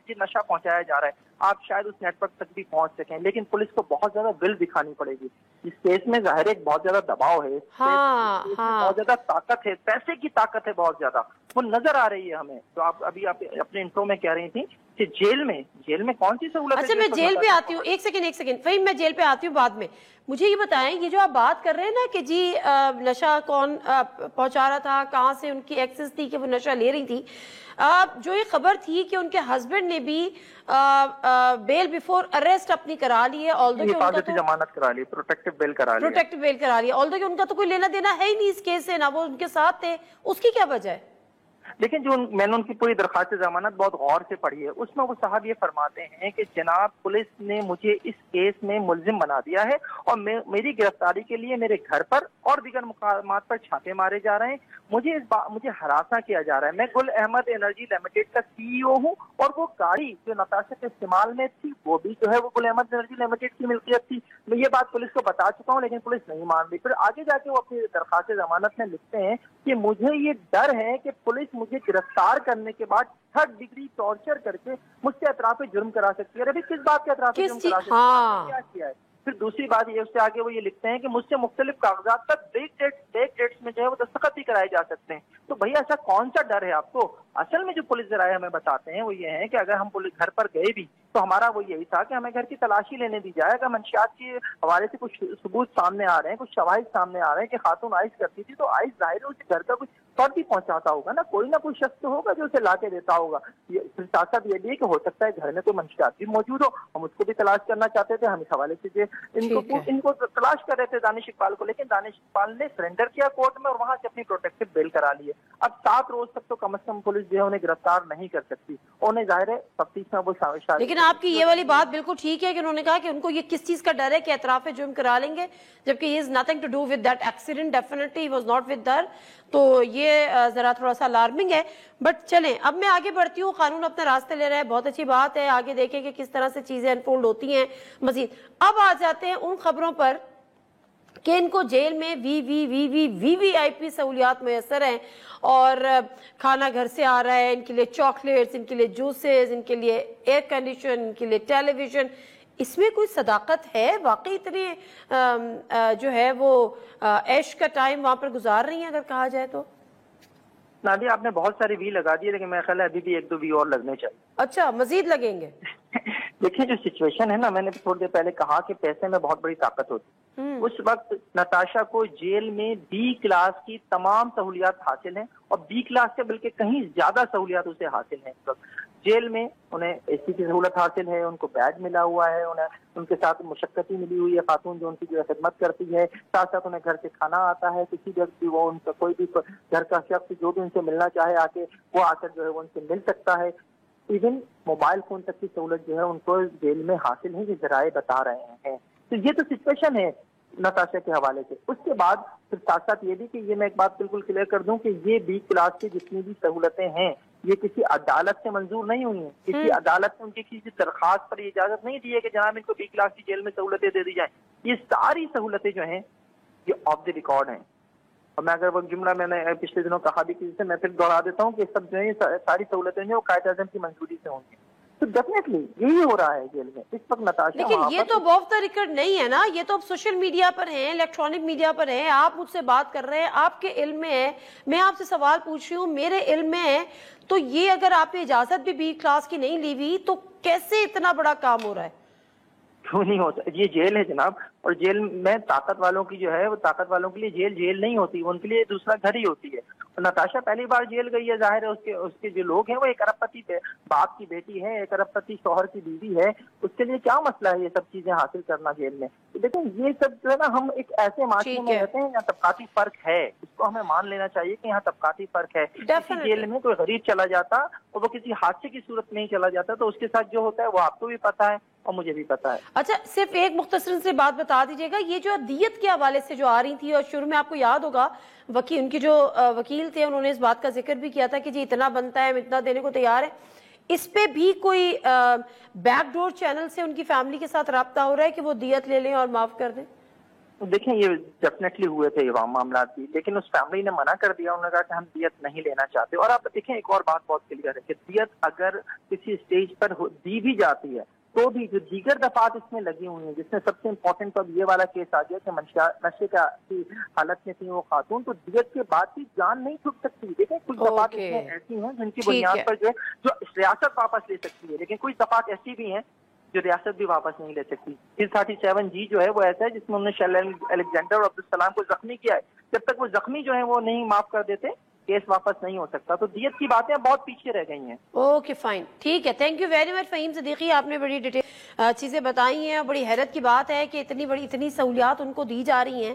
یہ نشہ پہنچایا جا رہا ہے، آپ شاید اس نیٹ ورک تک بھی پہنچ سکیں، لیکن پولیس کو بہت زیادہ ول دکھانی پڑے گی۔ اس کیس میں ظاہر ایک بہت زیادہ دباؤ ہے، بہت زیادہ طاقت ہے، پیسے کی طاقت ہے بہت زیادہ، وہ نظر آ رہی ہے ہمیں۔ تو آپ ابھی اپنے انٹرو میں کہہ رہی تھی کہ جیل میں کون سی سہولت ہے؟ اچھا میں جیل پہ آتی ہوں، ایک سیکنڈ فہیم، میں جیل پہ آتی ہوں بعد میں۔ مجھے یہ بتائیں، یہ جو آپ بات کر رہے ہیں نا کہ جی نشہ کون پہنچا رہا تھا، کہاں سے ان کی ایکسس تھی کہ وہ نشہ لے رہی تھی، جو یہ خبر تھی کہ ان کے ہسبینڈ نے بھی بیل بیفور اریسٹ اپنی کرا لی ہے، حفاظتی ضمانت کرا لی، پروٹیکٹیو بیل کرا لی، آلدو کہ ان کا تو کوئی لینا دینا ہے ہی نہیں اس کیس سے، نہ وہ ان کے ساتھ تھے، اس کی کیا وجہ ہے؟ لیکن جو میں نے ان کی پوری درخواست ضمانت بہت غور سے پڑھی ہے، اس میں وہ صاحب یہ فرماتے ہیں کہ جناب پولیس نے مجھے اس کیس میں ملزم بنا دیا ہے، اور میری گرفتاری کے لیے میرے گھر پر اور دیگر مقامات پر چھاپے مارے جا رہے ہیں، مجھے ہراساں کیا جا رہا ہے۔ میں گل احمد انرجی لمیٹڈ کا سی ای او ہوں، اور وہ گاڑی جو نتاشا کے استعمال میں تھی وہ بھی جو ہے وہ گل احمد انرجی لمیٹڈ کی ملکیت تھی۔ میں یہ بات پولیس کو بتا چکا ہوں، لیکن پولیس نہیں مان رہی۔ پھر آگے جا کے وہ اپنی درخواست ضمانت میں لکھتے ہیں کہ مجھے یہ ڈر ہے کہ پولیس مجھے گرفتار کرنے کے بعد 3rd ڈگری ٹارچر کر کے مجھ سے اطراف جرم کرا سکتی ہے۔ ابھی کس بات کے اطراف جرم کرا سکتی ہے؟ کیا کیا ہے؟ پھر دوسری بات یہ، اس سے آگے وہ یہ لکھتے ہیں کہ مجھ سے مختلف کاغذات پر بیک ڈیٹس میں جو ہے وہ دستخط بھی کرائے جا سکتے ہیں۔ تو بھئی ایسا کون سا ڈر ہے آپ کو؟ اصل میں جو پولیس ذرائع ہمیں بتاتے ہیں وہ یہ ہے کہ اگر ہم گھر پر گئے بھی تو ہمارا وہ یہی تھا کہ ہمیں گھر کی تلاشی لینے دی جائے، اگر منشیات کے حوالے سے کچھ ثبوت سامنے آ رہے ہیں، کچھ شواہد سامنے آ رہے ہیں کہ خاتون آئس کرتی تھی، تو آئس ظاہر ہے اسے گھر کا کچھ فرد بھی پہنچاتا ہوگا نا کوئی شخص تو ہوگا جو اسے لا کے دیتا ہوگا۔ ساتھ ساتھ یہ بھی ہے کہ ہو سکتا ہے گھر میں کوئی منشیات بھی موجود ہو، ہم اس کو بھی تلاش کرنا چاہتے تھے، ہم اس حوالے سے ان کو تلاش کر رہے تھے دانش اقبال کو، لیکن دانش اقبال نے سرنڈر کیا کورٹ میں اور وہاں سے اپنی پروٹیکٹیو بیل کرا لی ہے۔ اب 7 روز تک تو کم از کم پولیس جو ہے انہیں گرفتار نہیں کر سکتی، انہیں ظاہر ہے تفتیش میں وہ شامل۔ لیکن آپ کی یہ والی بات بالکل ٹھیک ہے کہ انہوں نے کہا کہ ان کو یہ کس چیز کا ڈر ہے کہ اطراف جرم کرا لیں گے، جبکہ he is nothing to do with that accident, definitely he was not with her۔ تو یہ ذرا تھوڑا سا الارمنگ ہے، بٹ چلیں اب میں آگے بڑھتی ہوں، قانون اپنا راستے لے رہا ہے، بہت اچھی بات ہے، آگے دیکھیں کہ کس طرح سے چیزیں انفولڈ ہوتی ہیں مزید۔ اب آ جاتے ہیں ان خبروں پر کہ ان کو جیل میں وی آئی پی سہولیات میسر ہیں، اور کھانا گھر سے آ رہا ہے، ان کے لیے چاکلیٹس، ان کے لیے جوسز، ان کے لیے ایئر کنڈیشن، ان کے لیے ٹیلی ویژن۔ اس میں کوئی صداقت ہے؟ واقعی اتنی جو ہے وہ عیش کا ٹائم وہاں پر گزار رہی ہیں اگر کہا جائے تو؟ نادیہ آپ نے بہت سارے وی لگا دیے، لیکن میرا خیال ہے ابھی بھی 1-2 وی اور لگنے چاہیے۔ اچھا مزید لگیں گے؟ دیکھیں جو سچویشن ہے نا، میں نے تھوڑی دیر پہلے کہا کہ پیسے میں بہت بڑی طاقت ہوتی ہے۔ اس وقت نتاشا کو جیل میں بی کلاس کی تمام سہولیات حاصل ہیں، اور بی کلاس سے بلکہ کہیں زیادہ سہولیات اسے حاصل ہیں۔ اس وقت جیل میں انہیں اے سی کی سہولت حاصل ہے، ان کو بیڈ ملا ہوا ہے، انہیں ان کے ساتھ مشقتی ملی ہوئی ہے، خاتون جو ان کی جو ہے خدمت کرتی ہے، ساتھ ساتھ انہیں گھر سے کھانا آتا ہے، کسی بھی وقت وہ ان کا کوئی بھی گھر کا شخص جو بھی ان سے ملنا چاہے وہ آ کر جو ہے وہ ان سے مل سکتا ہے۔ ایون موبائل فون تک کی سہولت جو ہے ان کو جیل میں حاصل ہے، یہ ذرائع بتا رہے ہیں۔ تو یہ تو سچویشن ہے نتاشا کے حوالے سے۔ اس کے بعد پھر ساتھ ساتھ یہ بھی کہ یہ میں ایک بات بالکل کلیئر کر دوں کہ یہ بی کلاس کی جتنی بھی سہولتیں ہیں یہ کسی عدالت سے منظور نہیں ہوئی ہیں. کسی عدالت نے ان کی کسی درخواست پر اجازت نہیں دی ہے کہ جناب ان کو بی کلاس کی جیل میں سہولتیں دے دی جائیں. یہ ساری سہولتیں جو ہیں یہ آف دی ریکارڈ ہیں. اور میں اگر وہ جملہ میں نے پچھلے دنوں کہا بھی کسی سے میں پھر دوہرا دیتا ہوں کہ سب جو ہے ساری سہولتیں جو قائد اعظم کی منظوری سے ہوں گی. تو ڈیفینیٹلی یہی ہو رہا ہے جیل میں اس وقت نتاشا. لیکن یہ تو آف دا ریکارڈ نہیں ہے نا, یہ تو اب سوشل میڈیا پر ہیں, الیکٹرانک میڈیا پر ہیں, آپ مجھ سے بات کر رہے ہیں, آپ کے علم میں ہے, میں آپ سے سوال پوچھ رہی ہوں, میرے علم میں ہے. تو یہ اگر آپ نے اجازت بھی بی کلاس کی نہیں لی ہوئی تو کیسے اتنا بڑا کام ہو رہا ہے؟ کیوں نہیں ہوتا؟ یہ جیل ہے جناب, اور جیل میں طاقت والوں کی جو ہے وہ طاقت والوں کے لیے جیل نہیں ہوتی, ان کے لیے دوسرا گھر ہی ہوتی ہے. اور نتاشا پہلی بار جیل گئی ہے, ظاہر ہے اس کے جو لوگ ہیں وہ ایک ارب پتی باپ کی بیٹی ہے, ایک ارب پتی شوہر کی بیوی ہے, اس کے لیے کیا مسئلہ ہے یہ سب چیزیں حاصل کرنا جیل میں؟ لیکن یہ سب جو ہے نا, ہم ایک ایسے معاشرے میں رہتے ہیں جہاں طبقاتی فرق ہے, اس کو ہمیں مان لینا چاہیے کہ یہاں طبقاتی فرق ہے. کسی جیل میں کوئی غریب چلا جاتا اور وہ کسی حادثے کی صورت میں ہی چلا جاتا تو اس کے ساتھ جو ہوتا ہے وہ آپ کو بھی پتا ہے اور مجھے بھی پتا ہے. اچھا, صرف ایک مختصر سے بات بتا دیجیے گا, یہ جو دیت کے حوالے سے جو آ رہی تھی, اور شروع میں آپ کو یاد ہوگا ان کی جو وکیل تھے انہوں نے اس بات کا ذکر بھی کیا تھا کہ جی اتنا بنتا ہے, ہم اتنا دینے کو تیار ہے. اس پہ بھی کوئی بیک ڈور چینل سے ان کی فیملی کے ساتھ رابطہ ہو رہا ہے کہ وہ دیت لے لیں اور معاف کر دیں؟ دیکھیں یہ ڈیفینیٹلی ہوئے تھے یہ معاملات بھی, لیکن اس فیملی نے منع کر دیا, انہوں نے کہا کہ ہم دیت نہیں لینا چاہتے. اور آپ دیکھیں ایک اور بات بہت کلیئر ہے کہ دیت اگر کسی اسٹیج پر دی بھی جاتی ہے تو بھی جو دیگر دفعات اس میں لگی ہوئی ہیں, جس میں سب سے امپورٹنٹ اب یہ والا کیس آ گیا کہ نشے کی حالت میں تھی وہ خاتون, تو دیت کے بعد بھی جان نہیں چھٹ سکتی. دیکھیں کچھ دفعات اس میں ایسی ہیں جن کی بنیاد پر جو ریاست واپس لے سکتی ہے, لیکن کچھ دفعات ایسی بھی ہیں جو ریاست بھی واپس نہیں لے سکتی. 37G جو ہے وہ ایسا ہے جس میں انہوں نے شیل الیگزینڈر اور عبدالسلام کو زخمی کیا ہے. جب تک وہ زخمی جو ہیں وہ نہیں معاف کر دیتے کیس واپس نہیں ہو سکتا. تو دیت کی باتیں بہت پیچھے رہ گئی ہیں. اوکے فائن, ٹھیک ہے, thank you very much Faheem Siddiqui, آپ نے بڑی ڈیٹیل چیزیں بتائی ہیں. بڑی حیرت کی بات ہے کہ اتنی سہولیات ان کو دی جا رہی ہیں.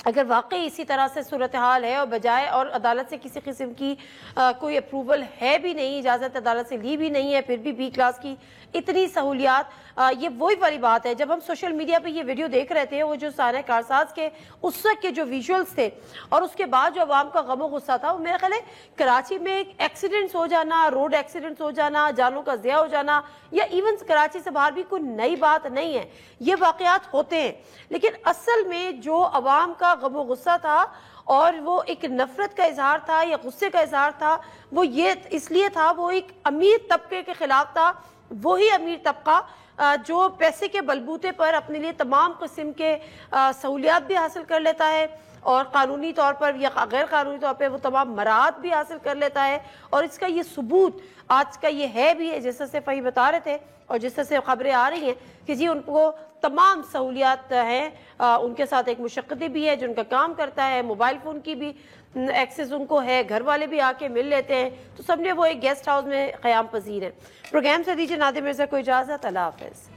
اگر واقعی اسی طرح سے صورتحال ہے اور بجائے اور عدالت سے کسی قسم کی کوئی اپروول ہے بھی نہیں, اجازت عدالت سے لی بھی نہیں ہے, پھر بھی بی کلاس کی اتنی سہولیات, یہ وہی والی بات ہے. جب ہم سوشل میڈیا پہ یہ ویڈیو دیکھ رہے تھے, وہ جو سارے کارساز کے اس وقت کے جو ویژولز تھے اور اس کے بعد جو عوام کا غم و غصہ تھا, وہ میرا خیال ہے کراچی میں ایکسیڈنٹس ہو جانا, روڈ ایکسیڈنٹس ہو جانا, جانوں کا ضیاع ہو جانا, یا ایون کراچی سے باہر بھی کوئی نئی بات نہیں ہے, یہ واقعات ہوتے ہیں. لیکن اصل میں جو عوام کا غم و غصہ تھا اور وہ ایک نفرت کا اظہار تھا یا غصے کا اظہار تھا, وہ یہ اس لیے تھا, وہ ایک امیر طبقے کے خلاف تھا. وہی امیر طبقہ جو پیسے کے بلبوتے پر اپنے لیے تمام قسم کے سہولیات بھی حاصل کر لیتا ہے اور قانونی طور پر یا غیر قانونی طور پہ وہ تمام مراعات بھی حاصل کر لیتا ہے. اور اس کا یہ ثبوت آج کا یہ ہے بھی ہے, جس طرح سے فہیم بتا رہے تھے اور جس طرح سے خبریں آ رہی ہیں کہ جی ان کو تمام سہولیات ہیں, ان کے ساتھ ایک مشقتی بھی ہے جو ان کا کام کرتا ہے, موبائل فون کی بھی ایکسس ان کو ہے, گھر والے بھی آ کے مل لیتے ہیں, تو سب نے وہ ایک گیسٹ ہاؤس میں قیام پذیر ہیں. پروگرام سے دیجیے نادر مرزا کو اجازت, اللہ حافظ.